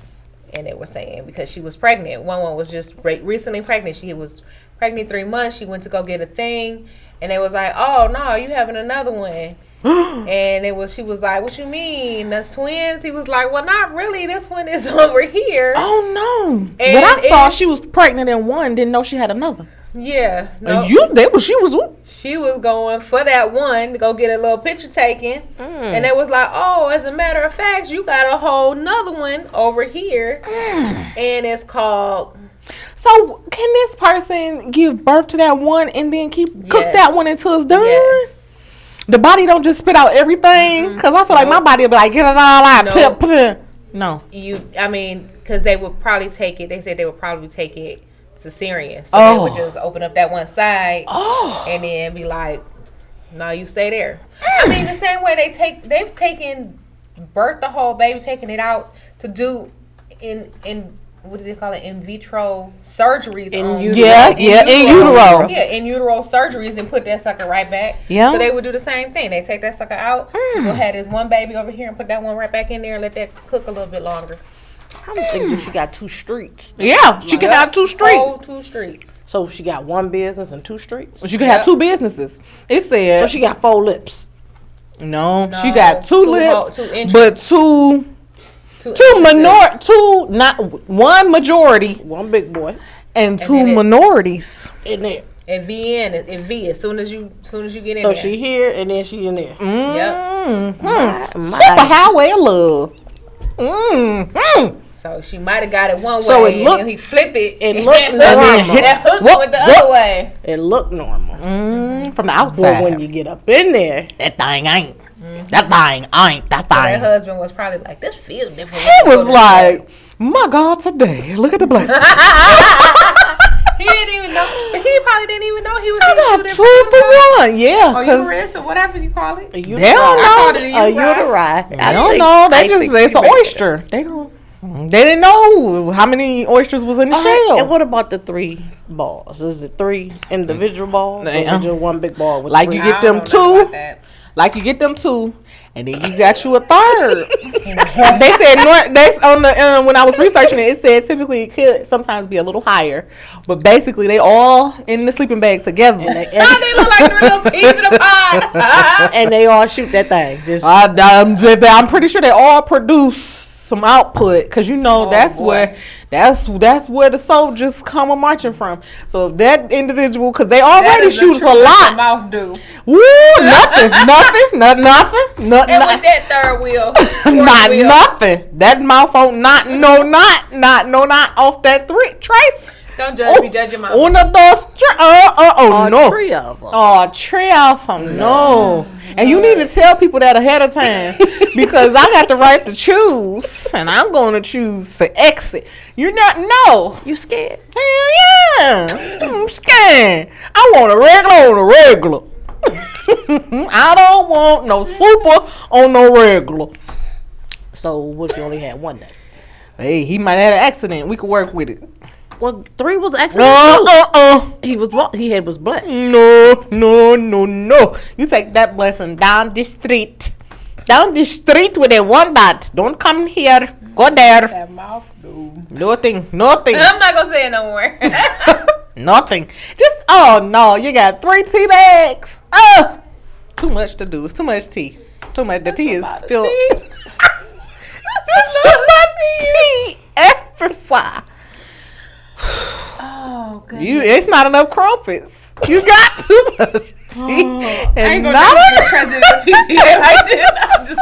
S3: they were saying because she was pregnant. One was just recently pregnant. She was pregnant 3 months. She went to go get a thing. And they was like, oh, no, you having another one. And she was like, what you mean? That's twins? He was like, well, not really. This one is over here.
S1: Oh, no.
S3: And
S1: but I saw she was pregnant in one, didn't know she had another.
S3: Yeah.
S1: No. She was
S3: going for that one to go get a little picture taken. And they was like, oh, as a matter of fact, you got a whole nother one over here. And it's called...
S1: So, can this person give birth to that one and then cook that one until it's done? Yes. The body don't just spit out everything? Because I feel like my body will be like, get it all out. No.
S3: Because they would probably take it. They said they would probably take it cesarean. So they would just open up that one side and then be like, no, you stay there. The same way they've taken birth the whole baby, taking it out to do in what do they call it? In vitro surgeries. In utero. In utero surgeries and put that sucker right back. Yeah. So they would do the same thing. They take that sucker out. Go have this one baby over here and put that one right back in there and let that cook a little bit longer.
S2: I don't think she got 2 streets.
S1: Yeah, she can have 2 streets.
S3: Whole 2 streets.
S2: So she got 1 business and 2 streets.
S1: Well, she can have 2 businesses. It said.
S2: So she got 4 lips.
S1: No, she got 2 lips, but 2 not one majority,
S2: 1 big boy,
S1: and 2 minorities
S2: in there.
S3: And V as soon as you get in
S2: so
S3: there.
S2: So she here and then she in there.
S3: Yep.
S1: Super highway of love.
S3: So she might have got it one way.
S2: So it looked,
S3: and he flipped it.
S2: It looked normal.
S3: That hook went the other way.
S2: It looked normal
S1: from the outside.
S2: But when you get up in there,
S1: that thing ain't. That thing ain't that
S3: So that
S1: thing.
S3: husband was probably like, this feels different.
S1: He was like, my God, today, look at the blessings.
S3: He didn't even know. He probably didn't even know he was
S1: I
S3: getting
S1: got 2
S3: two different
S1: for
S3: funerals.
S1: one. Yeah,
S3: Or uterus or whatever you call it.
S2: They
S1: don't
S3: I called
S1: know.
S3: it a
S2: A
S3: uteri.
S2: uteri.
S1: I don't know. They just it's an oyster. They don't. They didn't know how many oysters was in the shell.
S2: And what about the 3 balls? Is it 3 individual balls? Or is it just one big ball with
S1: Like
S2: 3?
S1: you get
S3: I
S1: them
S3: don't know nothing
S1: 2.
S3: about that.
S1: Like you get them 2, and then you got you a third. They said they on the when I was researching it, it said typically it could sometimes be a little higher, but basically they all in the sleeping bag together.
S3: They look like 3 little peas in a pod.
S2: And they all shoot that thing. Just
S1: I'm pretty sure they all produce some output, because you know that's
S3: boy.
S1: where the soldiers come a marching from. So if that individual, because they
S3: That
S1: already
S3: is the
S1: shoot a
S3: truth that the
S1: lot.
S3: mouth do.
S1: Woo, nothing.
S3: And with that third wheel,
S1: Not
S3: wheel,
S1: nothing. That mouth on not off that trace.
S3: don't judge me, judge your mouth.
S1: Una dos no.
S2: 3 of them.
S1: Oh, tray off them. No. And you need to tell people that ahead of time, because I got the right to choose, and I'm going to choose to exit. You not know.
S2: You scared?
S1: Hell yeah. I'm scared. I want a regular. I don't want no super on no regular.
S2: So what if you only had 1 day?
S1: Hey, he might have an accident. We could work with it.
S2: Well, 3 was excellent. He was blessed.
S1: No. You take that blessing down the street. Down the street with a 1 dot. Don't come here. Go there.
S3: That mouth do.
S1: Nothing.
S3: I'm not gonna say it no more.
S1: Nothing. Just, oh no, you got 3 tea bags. Oh, too much to do. It's too much tea. Too much. The tea is spilled. Just too much tea everywhere.
S3: Oh, good.
S1: It's not enough crumpets. You got too much tea,
S3: I
S1: and
S3: ain't gonna
S1: not
S3: be
S1: enough.
S3: president of PTA like this. I'm just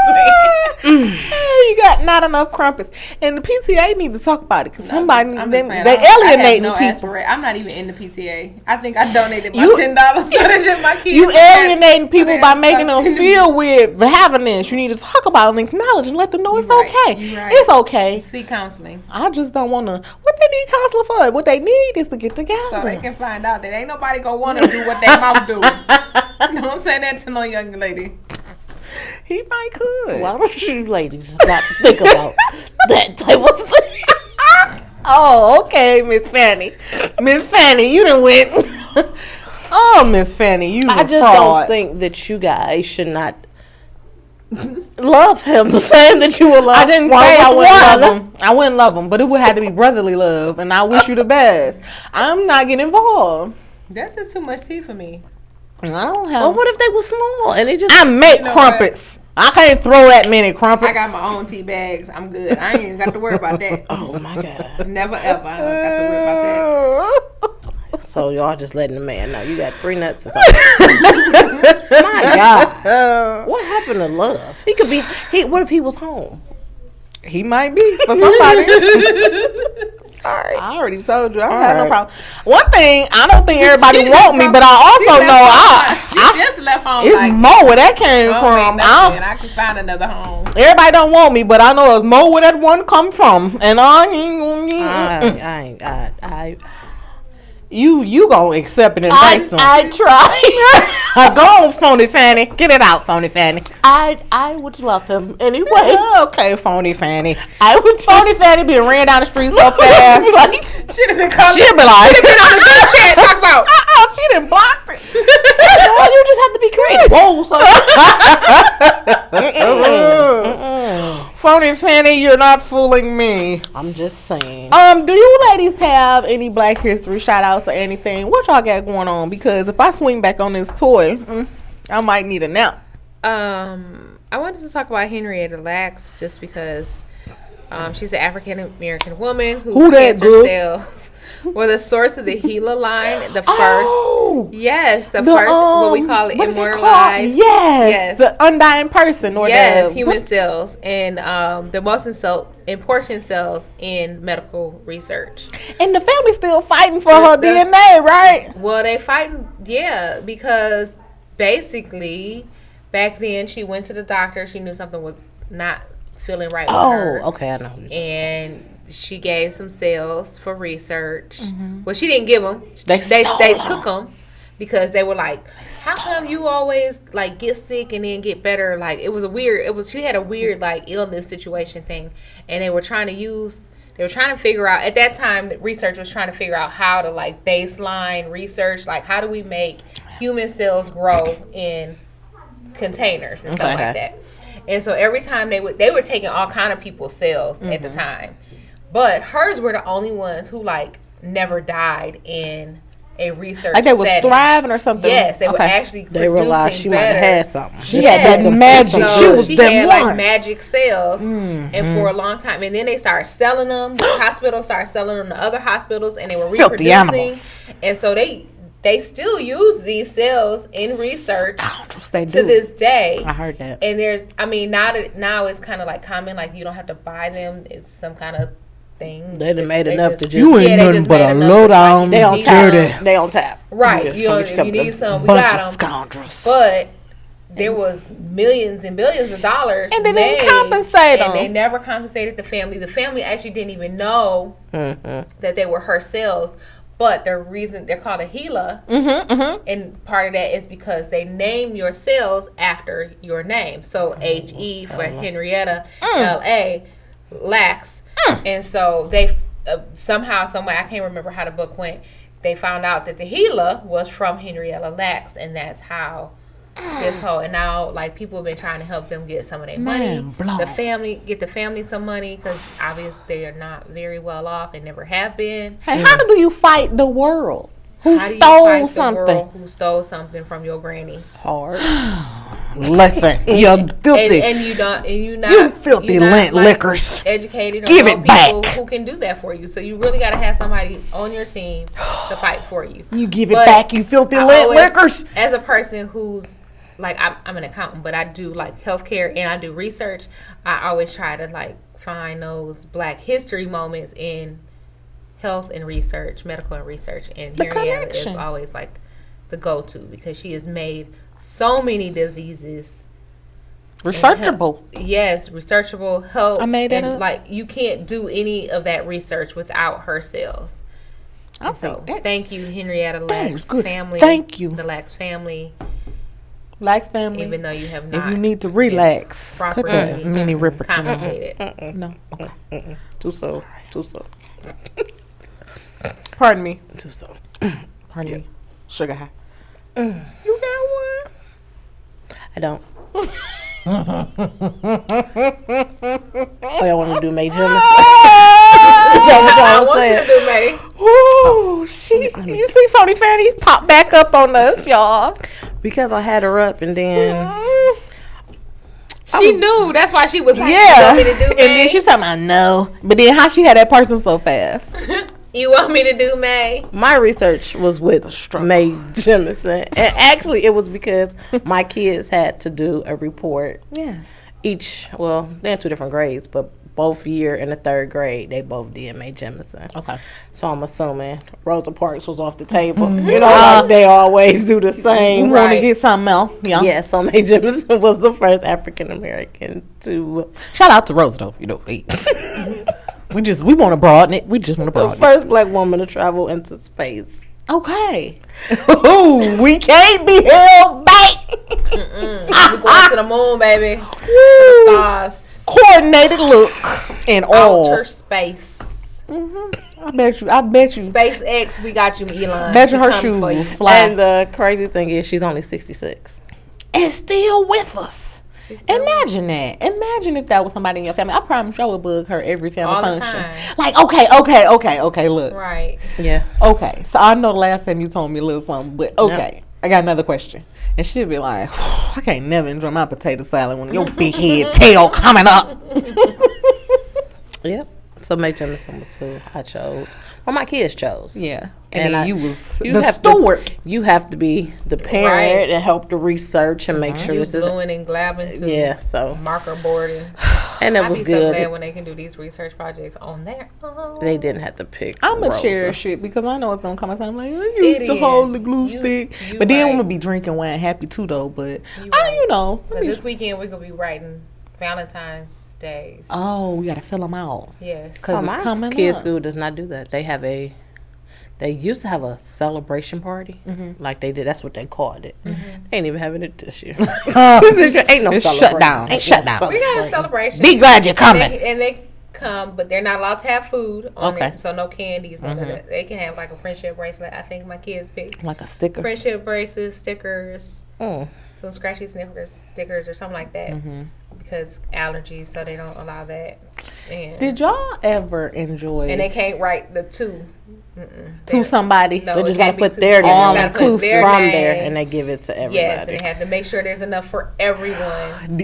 S3: playing.
S1: You got not enough crumpets, and the PTA need to talk about it, because somebody
S3: I'm
S1: they
S3: just playing. I
S1: alienating
S3: have no
S1: people.
S3: I'm not even in the PTA. I think I donated my
S1: You-
S3: $10 so that my kids.
S1: You alienating people
S3: they
S1: by
S3: have
S1: making them
S3: something to
S1: feel weird for having this. You need to talk about it and acknowledge and let them know it's
S3: You right.
S1: okay.
S3: You right.
S1: It's okay.
S3: Seek counseling
S1: I just don't want to. What they need counseling for? What they need is to get together.
S3: so they can find out that ain't nobody gonna want to do what their mouth do. Don't say that to no young lady.
S1: He might could.
S2: Why don't you ladies not think about that type of thing?
S1: Oh, okay, Miss Fanny. Miss Fanny, you done went. Oh, Miss Fanny, you
S2: I
S1: a
S2: just
S1: fraud.
S2: don't think that you guys should not love him the same that you would love.
S1: I didn't
S2: one
S1: say I
S2: with
S1: wouldn't
S2: one.
S1: love him. I wouldn't love him, but it would have to be brotherly love, and I wish you the best. I'm not getting involved.
S3: That's just too much tea for me.
S1: I don't have.
S2: Or what if they were small and they just
S1: I make
S3: You know
S1: crumpets. I can't throw that many crumpets.
S3: I got my own tea bags. I'm good. I ain't even got to worry about that.
S2: oh my god.
S3: Never ever. I don't got to worry about that.
S2: So y'all just letting the man know you got 3 nuts or something. My God. What happened to love? He could be what if he was home?
S1: He might be for somebody. I already told you. I don't have no
S2: right.
S1: problem. One thing, I don't think everybody
S3: She
S1: want
S3: just
S1: me,
S3: left-
S1: but I
S3: she
S1: also
S3: left
S1: know
S3: home. She
S1: I
S3: just left home.
S1: it's
S3: like,
S1: more where that came
S3: home
S1: from.
S3: ain't nothing. I can find another home.
S1: Everybody don't want me, but I know it's more where that one come from, and I ain't gonna. You gonna accept it and embrace them.
S2: I try.
S1: Go on, Phony Fanny. Get it out, Phony Fanny.
S2: I would love him anyway.
S1: Okay, Phony Fanny.
S2: I would
S1: Phony Fanny been ran down the street so fast.
S2: like,
S3: Should have been calling.
S1: She'll be like,
S3: on the group chat talk about.
S1: she done blocked it.
S2: you just have to be creative. Whoa,
S1: Phony Fanny, you're not fooling me.
S2: I'm just saying.
S1: Do you ladies have any Black History shout outs or anything? What y'all got going on? Because if I swing back on this toy, I might need a nap.
S3: I wanted to talk about Henrietta Lacks just because she's an African American woman whose
S1: Who that
S3: cancer
S1: good?
S3: cells were the source of the Gila line, the first.
S1: Oh,
S3: Yes, the first, what we call it,
S1: what is it
S3: immortalized.
S1: called? Yes,
S3: Yes.
S1: the undying person or
S3: Yes,
S1: the
S3: human cells, and the most important cells in medical research.
S1: And the family's still fighting for her DNA, right?
S3: Well, they fighting, yeah, because basically back then she went to the doctor. She knew something was not feeling right with
S2: Oh,
S3: her.
S2: okay, I know.
S3: And she gave some cells for research. Well, she didn't give them.
S2: They
S3: took them because they were like, "How come you always like get sick and then get better?" Like she had a weird like illness situation thing, and they were trying to figure out at that time. The research was trying to figure out how to like baseline research, like how do we make human cells grow in containers and stuff like that. And so every time they were taking all kind of people's cells at the time. But hers were the only ones who like never died in a research
S1: Like they was
S3: setting.
S1: thriving or something.
S3: Yes, they were actually
S2: They realized she
S3: producing
S2: might have
S3: better.
S2: had something.
S1: She had that magic.
S3: So
S1: She was
S3: she
S1: the
S3: had
S1: one.
S3: like magic cells, and for a long time, and then they started selling them. The hospital started selling them to other hospitals, and they were
S1: Filthy
S3: reproducing.
S1: animals.
S3: And so they still use these cells in research
S1: Scoundrels, they
S3: to
S1: do.
S3: this day.
S1: I heard that.
S3: And now it's kind of like common, like you don't have to buy them. It's some kind of thing.
S2: They done made enough to just.
S1: You ain't
S3: they
S1: nothing
S3: just
S1: but
S3: made
S1: a
S3: enough
S1: low
S3: to,
S1: down,
S3: like,
S2: They on
S3: need
S2: tap.
S3: some.
S2: They on tap.
S3: Right.
S1: Just
S3: You
S1: come
S3: know,
S1: with your
S3: you
S1: couple
S3: need
S1: of
S3: some. We
S1: bunch
S3: got
S1: of
S3: them.
S1: scoundrels.
S3: But there was millions and billions of dollars
S1: And they didn't
S3: made,
S1: compensate
S3: and they
S1: them.
S3: never compensated the family. The family actually didn't even know that they were her cells. But the reason they're called a HeLa, and part of that is because they name your cells after your name. So HE for Henrietta, LA, Lax. And so they somehow, some way, I can't remember how the book went, they found out that the HeLa was from Henrietta Lax, and that's how this whole, and now like people have been trying to help them get some of their money.
S1: blown.
S3: The family some money because obviously they are not very well off and never have been.
S1: Hey, how do you fight the world who
S3: How do you
S1: stole
S3: fight the
S1: something?
S3: world who stole something from your granny?
S2: Hard.
S1: Listen, you're filthy.
S3: And you don't, and
S1: You filthy
S3: you're not,
S1: lint lickers.
S3: educated or
S1: Give
S3: know
S1: it
S3: people
S1: back.
S3: who can do that for you. So you really got to have somebody on your team to fight for you.
S1: You give it
S3: But
S1: back, you filthy
S3: I
S1: lint
S3: always-
S1: lickers.
S3: As a person who's like, I'm an accountant, but I do like healthcare and I do research. I always try to like find those Black history moments in health and research, medical and research, and
S1: The
S3: Henrietta is
S1: connection.
S3: always like the go-to because she has made so many diseases
S1: Researchable.
S3: yes, researchable help.
S1: I made that
S3: and
S1: up.
S3: like you can't do any of that research without her cells.
S1: I
S3: And so
S1: think that
S3: thank you, Henrietta
S1: is
S3: Lax
S1: good.
S3: family.
S1: Thank you.
S3: the Lax family.
S1: Lax family.
S3: Even though you have
S1: If
S3: not
S1: you need to relax, cut
S3: properly
S1: that mini ripper to me.
S3: compensated.
S1: No. Okay.
S2: Too so. Too so.
S1: Pardon me.
S2: Too so.
S1: Pardon me. Sugar high. You got one?
S2: I don't. Oh, y'all want to do May Gymnast?
S3: I want you to do May.
S1: Ooh, you see Phony Fanny pop back up on us, y'all.
S2: Because I had her up and then
S3: She knew. That's why she was like,
S1: Yeah.
S3: "You want me to do
S1: And
S3: May?
S1: then she's talking about no. But then how she had that person so fast?
S3: You want me to do May?"
S2: my research was with May Jemison. And actually, it was because my kids had to do a report
S1: Yes.
S2: each. Well, they're in 2 different grades, but both year in the 3rd grade, they both did May Jemison.
S1: Okay.
S2: So I'm assuming Rosa Parks was off the table. You know, like they always do the
S1: You
S2: same.
S1: want to
S3: Right.
S1: get something else? Yeah.
S2: Yeah, so May Jemison was the first African American to
S1: Shout out to Rose though. You know, we want to broaden it. We just want to
S2: the
S1: broaden it.
S2: first Black woman to travel into space.
S1: Okay. Ooh, we can't be held back.
S3: We going to the moon, baby.
S1: Woo.
S3: Stars.
S1: Coordinated look and all.
S3: Outer space.
S1: I bet you.
S3: SpaceX, we got you, Elon.
S1: Bet you
S3: We
S1: her
S3: coming for you.
S1: shoes fly.
S2: And the crazy thing is, she's only 66.
S1: And still with us. Imagine that. Imagine if that was somebody in your family. I promise you I would bug her every family
S3: All the
S1: function.
S3: time.
S1: Like, okay, look.
S3: Right.
S2: Yeah.
S1: Okay, so I know the last time you told me a little something, but okay, I got another question. And she'll be like, I can't never enjoy my potato salad when your big head tail coming up.
S2: Yep. So May Jemison was who I chose. Well, my kids chose.
S1: Yeah. And then you was
S2: you
S1: the
S2: have
S1: steward.
S2: You have to be the parent
S3: Right.
S2: and help to research and make sure
S3: You
S2: this is.
S3: gluing and glabbing to
S2: Yeah, so.
S3: marker boarding.
S2: And it
S3: I'd
S2: was
S3: be so glad
S2: good.
S3: when they can do these research projects on their own.
S2: They didn't have to pick.
S1: I'm going to
S2: Rosa.
S1: cherish it because I know it's going to come out. I'm like, I
S3: It
S1: used to
S3: is.
S1: hold the glue
S3: You-
S1: stick.
S3: you
S1: But then
S3: right.
S1: I'm going to be drinking wine happy too, though. But,
S3: right.
S1: you know.
S3: Because this weekend we're going to be writing Valentine's days.
S1: Oh, we got to fill them out.
S3: Yes.
S1: Because
S2: Oh,
S1: it's
S2: my
S1: coming
S2: kids'
S1: up.
S2: school does not do that. They used to have a celebration party, like they did. That's what they called it. They ain't even having it this year. Ain't no
S1: It's
S2: celebration.
S1: shut down.
S2: Ain't
S1: Shut
S2: no
S1: down.
S3: We got a
S2: celebration.
S3: celebration.
S1: Be glad you're
S3: And
S1: coming.
S3: they come, but they're not allowed to have food on
S1: Okay.
S3: it. So no candies. None of that. They can have like a friendship bracelet. I think my kids picked
S1: Like a sticker.
S3: friendship bracelets, stickers,
S2: Mm.
S3: some scratchy snickers stickers or something like that. Because allergies, so they don't allow that. And,
S1: Did y'all ever enjoy
S3: and they can't write the two.
S1: to somebody?
S3: No,
S2: They
S3: it
S2: just got to
S3: can't be
S2: put
S3: two.
S2: their
S3: They
S2: name
S1: all
S3: gotta put
S1: inclusive
S3: their
S2: from
S3: name.
S2: there, and they give it to everybody.
S3: Yes, and they have to make sure there's enough for everyone.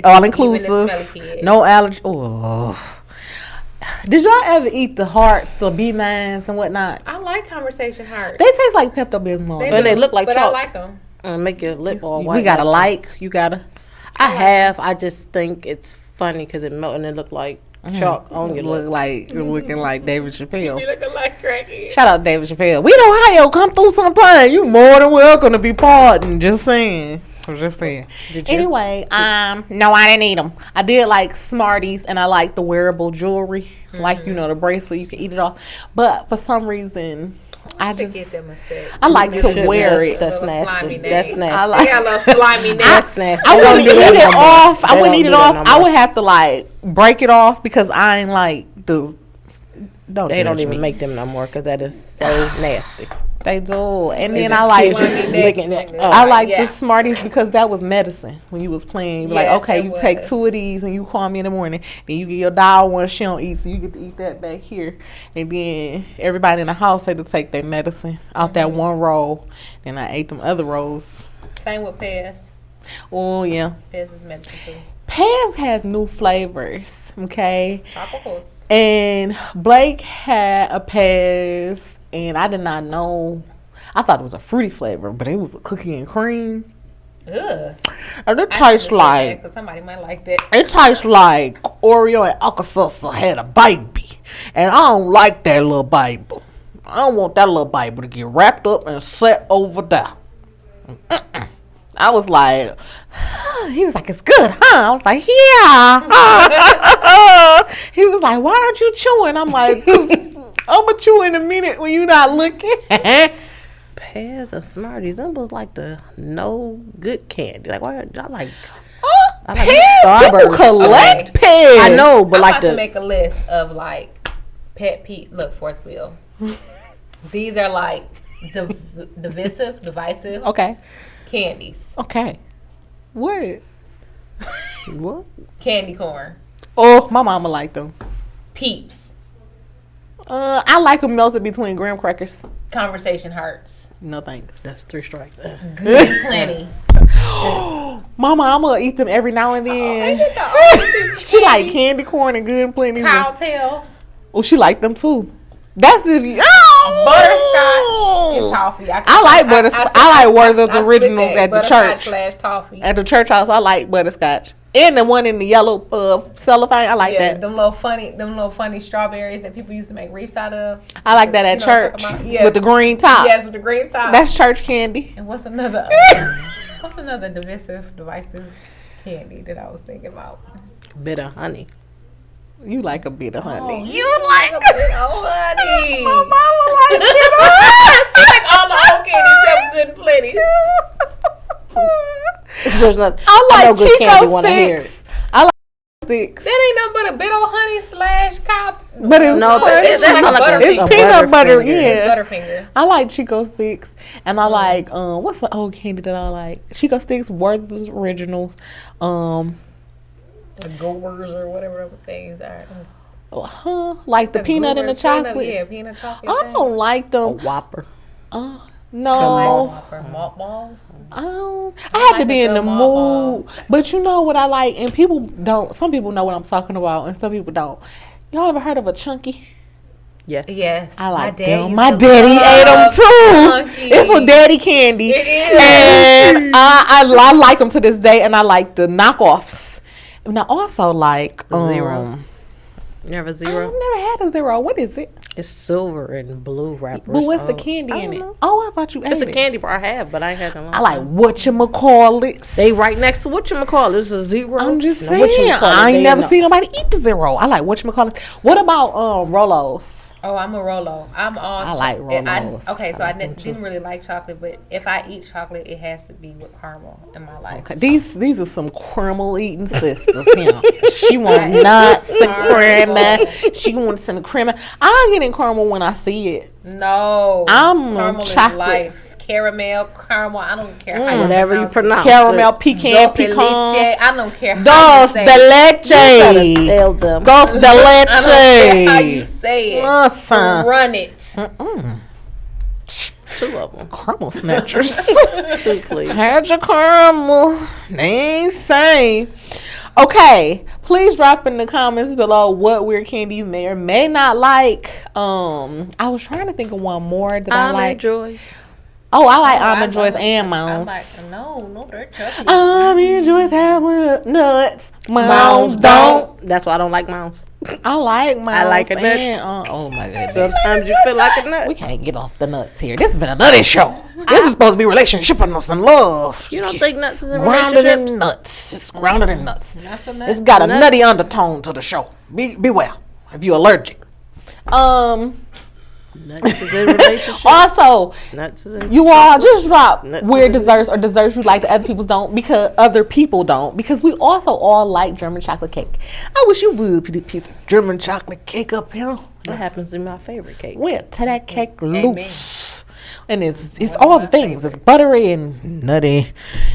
S1: All
S3: Even the
S1: inclusive.
S3: smelly kid.
S1: No allergy. Oh. Did y'all ever eat the hearts, the B9s and whatnot?
S3: I like conversation hearts.
S1: They taste like Pepto Bismol.
S2: And they look like
S3: but
S2: chalk.
S3: I like them.
S2: Make your lip all white.
S1: We gotta
S2: like
S1: you gotta.
S2: I have. I just think it's funny because it melt and it look like chalk on your
S1: Look
S2: lip.
S1: like you're looking like David
S3: You
S1: Chappelle.
S3: looking like crackhead.
S1: Shout out David Chappelle. We in Ohio. Come through sometime. You more than welcome to be pardoned. Just saying. I'm just saying.
S2: Did you?
S1: Anyway, no, I didn't eat them. I did like Smarties, and I like the wearable jewelry, like the bracelet. You can eat it off, but for some reason, I
S3: should
S1: just
S3: get them a set.
S1: I like
S2: You
S1: to
S2: should.
S1: wear it.
S2: That's
S3: Little slimy
S2: nasty.
S3: name.
S2: That's
S1: I
S2: nasty.
S1: like.
S3: They got a little slimy neck.
S2: That's nasty.
S1: I
S2: They don't
S1: wouldn't
S2: do
S1: eat
S2: that
S1: it
S2: no more.
S1: off. I
S2: They
S1: wouldn't
S2: don't
S1: eat
S2: do
S1: it
S2: that
S1: off.
S2: no
S1: I
S2: more.
S1: would have to like break it off because I ain't like the. Don't
S2: They don't
S1: judge
S2: even
S1: me.
S2: make them no more because that is so nasty.
S1: They do, and then
S2: just
S1: I like.
S2: kids just
S3: Slimy
S2: licking
S3: necks.
S2: it.
S1: I like
S3: Yeah.
S1: the Smarties because that was medicine when you was playing. You be
S3: Yes,
S1: like, okay,
S3: it
S1: you take
S3: was.
S1: 2 of these and you call me in the morning. Then you get your dog one she don't eat, so you get to eat that back here. And then everybody in the house had to take their medicine out that one roll. Then I ate them other rolls.
S3: Same with Pez.
S1: Oh yeah,
S3: Pez is medicine too.
S1: Paz has new flavors. Okay,
S3: Tropicals.
S1: and Blake had a Paz, and I did not know. I thought it was a fruity flavor, but it was a cookie and cream.
S3: Ugh.
S1: And it tastes like.
S3: Because somebody might like that.
S1: It tastes like Oreo and Alka-Seltzer had a baby. And I don't like that little baby. I don't want that little baby to get wrapped up and set over there. Mm-mm. I was like, he was like, it's good, huh? I was like, yeah. He was like, why aren't you chewing? I'm like, 'cause I'm going to chew in a minute when you're not looking.
S2: Pears and Smarties, that was like the no good candy. Like, why? I like. I like
S1: Pears, people
S2: Starburst.
S1: collect
S3: Okay.
S1: pears.
S2: I know, but
S3: I'm
S2: like
S3: about to
S2: the
S3: make a list of like pet peeve. Look, fourth wheel. These are like divisive
S1: Okay.
S3: candies.
S1: Okay. What?
S2: what?
S3: Candy corn.
S1: Oh, my mama liked them.
S3: Peeps.
S1: I like them melted between graham crackers.
S3: Conversation hearts.
S1: No thanks.
S2: That's 3 strikes.
S3: Good and plenty.
S1: Mama, I'm gonna eat them every now and
S3: They
S1: then.
S3: get the old
S1: She like candy corn and good and plenty.
S3: cowtails,
S1: Oh, she like them too. That's if you.
S3: butterscotch, and toffee.
S1: I like butterscotch. I like Werther's
S3: split
S1: Originals
S3: that.
S1: at the
S3: Butterscotch
S1: church.
S3: / toffee.
S1: At the church house, I like butterscotch. And the one in the yellow cellophane, I like
S3: Yeah,
S1: that.
S3: them little funny strawberries that people used to make wreaths out of.
S1: I like that at
S3: You know what I'm
S1: church
S3: talking about? Yes.
S1: with the green top.
S3: Yes, with the green top.
S1: That's church candy.
S3: And what's another divisive candy that I was thinking about?
S2: Bitter honey.
S1: You like a bit of honey.
S3: You like a bit of honey.
S1: My mama like bit of honey.
S3: She like all the old candies except good and plenty.
S2: There's not.
S1: I
S2: know
S1: like
S2: good candy
S1: Chico
S2: wanna hear
S1: sticks. I like sticks.
S3: That ain't nothing but a bit of honey / cop.
S1: But it's
S2: No, but
S3: it's
S2: that's
S3: like
S2: not like
S3: Butterfinger.
S1: it's peanut butter,
S2: Butterfinger.
S1: yeah.
S3: Butterfinger.
S1: I like Chico sticks, and I like what's the old candy that I like? Chico sticks, Werther's Originals,
S3: The Goers or whatever other things are.
S1: like the peanut and the
S3: Goers,
S1: chocolate.
S3: Yeah, peanut chocolate.
S1: I don't like
S2: A
S1: them.
S2: Whopper.
S1: No,
S3: Malt balls.
S1: I had to
S3: like
S1: be
S3: a
S1: in the
S3: good malt
S1: mood. But you know what I like, and people don't. Some people know what I'm talking about, and some people don't. Y'all ever heard of a chunky?
S2: Yes.
S3: Yes.
S1: I like
S3: daddy
S1: them.
S3: used
S1: My
S3: to
S1: daddy ate them
S3: love
S1: too.
S3: Chunky.
S1: It's with daddy candy.
S3: It is.
S1: And I like them to this day, and I like the knockoffs. And I also like
S2: Zero. Never
S1: I've
S2: Zero.
S1: never had a Zero. What is it?
S2: It's silver and blue wrappers.
S1: But what's the
S2: Oh,
S1: candy
S2: I
S1: in
S2: don't
S1: it?
S2: know.
S1: Oh, I thought you ate
S2: It's a
S1: it.
S2: candy bar I have, but I ain't had it in a long
S1: I like
S2: time.
S1: whatchamacallits.
S2: They right next to whatchamacallit. It's a Zero.
S1: I'm just
S2: Now,
S1: saying.
S2: whatchamacallit,
S1: I ain't
S2: they
S1: never
S2: know.
S1: seen nobody eat the Zero. I like whatchamacallits. What about Rolos?
S3: Oh, I'm a Rolo. I'm all.
S1: I like Rolos.
S3: Okay, so
S1: I
S3: I
S1: like them too.
S3: didn't really like chocolate, but if I eat chocolate, it has to be with caramel in my life.
S1: Okay, these are some caramel eating sisters. Here, she want nuts and cream. She wants some cream. I get in caramel when I see it.
S3: No,
S1: I'm
S3: caramel
S1: chocolate.
S3: is life. Caramel, caramel. I don't care how you
S2: Whatever you pronounce it.
S1: Caramel, pecan,
S3: Dulce
S1: pecan.
S3: leche. I don't care how
S1: Dos
S3: you
S1: de
S3: say it.
S1: leche.
S2: Tell them.
S1: Dos de
S3: I don't care how you
S1: leche.
S3: say it.
S1: Listen.
S3: Run it.
S2: Two of them.
S1: Caramel snatchers.
S2: Two, please.
S1: Had your caramel. They ain't same. Okay, please drop in the comments below what weird candy you may or may not like. I was trying to think of one more that I like.
S2: Joy.
S1: Oh, I like
S3: Oh,
S1: almond joys
S3: like-
S1: and
S3: I'm
S1: mounds.
S3: like, no, they're chubby.
S1: Almond joys have nuts. Mounds don't.
S2: That's why I don't like mounds.
S1: I like mounds.
S2: I like a nut.
S1: and, oh my goodness.
S2: Sometimes you feel like a nut.
S1: We can't get off the nuts here. This has been a nutty show. This is supposed to be Relationshipnals and love.
S2: You don't think nuts is in
S1: Grounded
S2: relationships?
S1: in nuts. It's grounded in nuts.
S3: Not so much.
S1: It's got a nutty undertone to the show. Beware if you're allergic.
S2: Nuts is in relationships.
S1: Also,
S2: Nuts is in.
S1: you all just drop
S2: Nuts
S1: weird
S2: is in
S1: desserts or desserts you like that other people don't because we also all like German chocolate cake. I wish you would put a piece of German chocolate cake up here.
S2: That happens to be my favorite cake.
S1: Well, to that cake
S3: Amen.
S1: loose. And it's all the things. It's buttery and nutty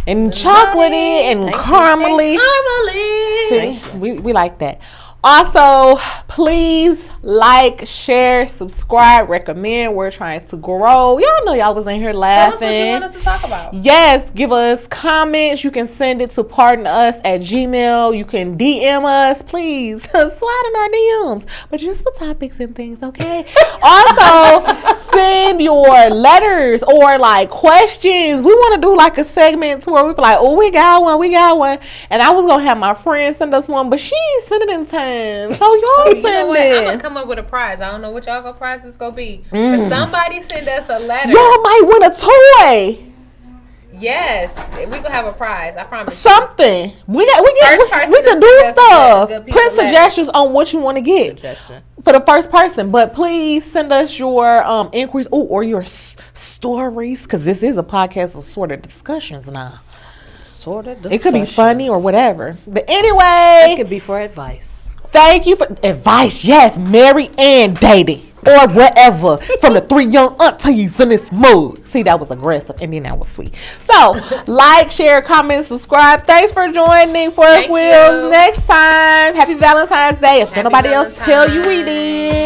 S1: and chocolatey and caramely.
S3: Normally.
S1: See, we like that. Also, please like, share, subscribe, recommend. We're trying to grow. Y'all know y'all was in here
S3: Tell
S1: laughing.
S3: us what you want us to talk about.
S1: Yes, give us comments. You can send it to pardonus@gmail. You can DM us. Please slide in our DMs, but just for topics and things, okay? Also, send your letters or like questions. We want to do like a segment to where we be like, oh, we got one. And I was gonna have my friend send us one, but she ain't sending it in time. So y'all
S3: You know
S1: send
S3: what? I'm gonna
S1: it.
S3: come up with a prize. I don't know what y'all prize is gonna be, but somebody send us a letter.
S1: Y'all might win a toy.
S3: Yes, we gonna have a prize. I promise.
S1: Something. We
S3: First
S1: can
S3: person
S1: do
S3: to send us
S1: stuff.
S3: a good piece
S1: Put
S3: of letter.
S1: suggestions on what you want to get
S2: Suggestion.
S1: for the first person. But please send us your inquiries or your stories, because this is a podcast of sort of discussions now.
S2: Sort of.
S1: It could be funny or
S2: discussions.
S1: whatever. But
S2: It
S1: anyway,
S2: could be for advice.
S1: thank you for advice. Yes, marry and dating or whatever from the 3 young aunties in this mug. See, that was aggressive and then that was sweet. So, like, share, comment, subscribe. Thanks for joining Fork
S3: Thank
S1: Wheels
S3: you.
S1: next time. Happy Valentine's Day. If
S3: Happy
S1: nobody else tell you we
S3: Valentine's.
S1: did.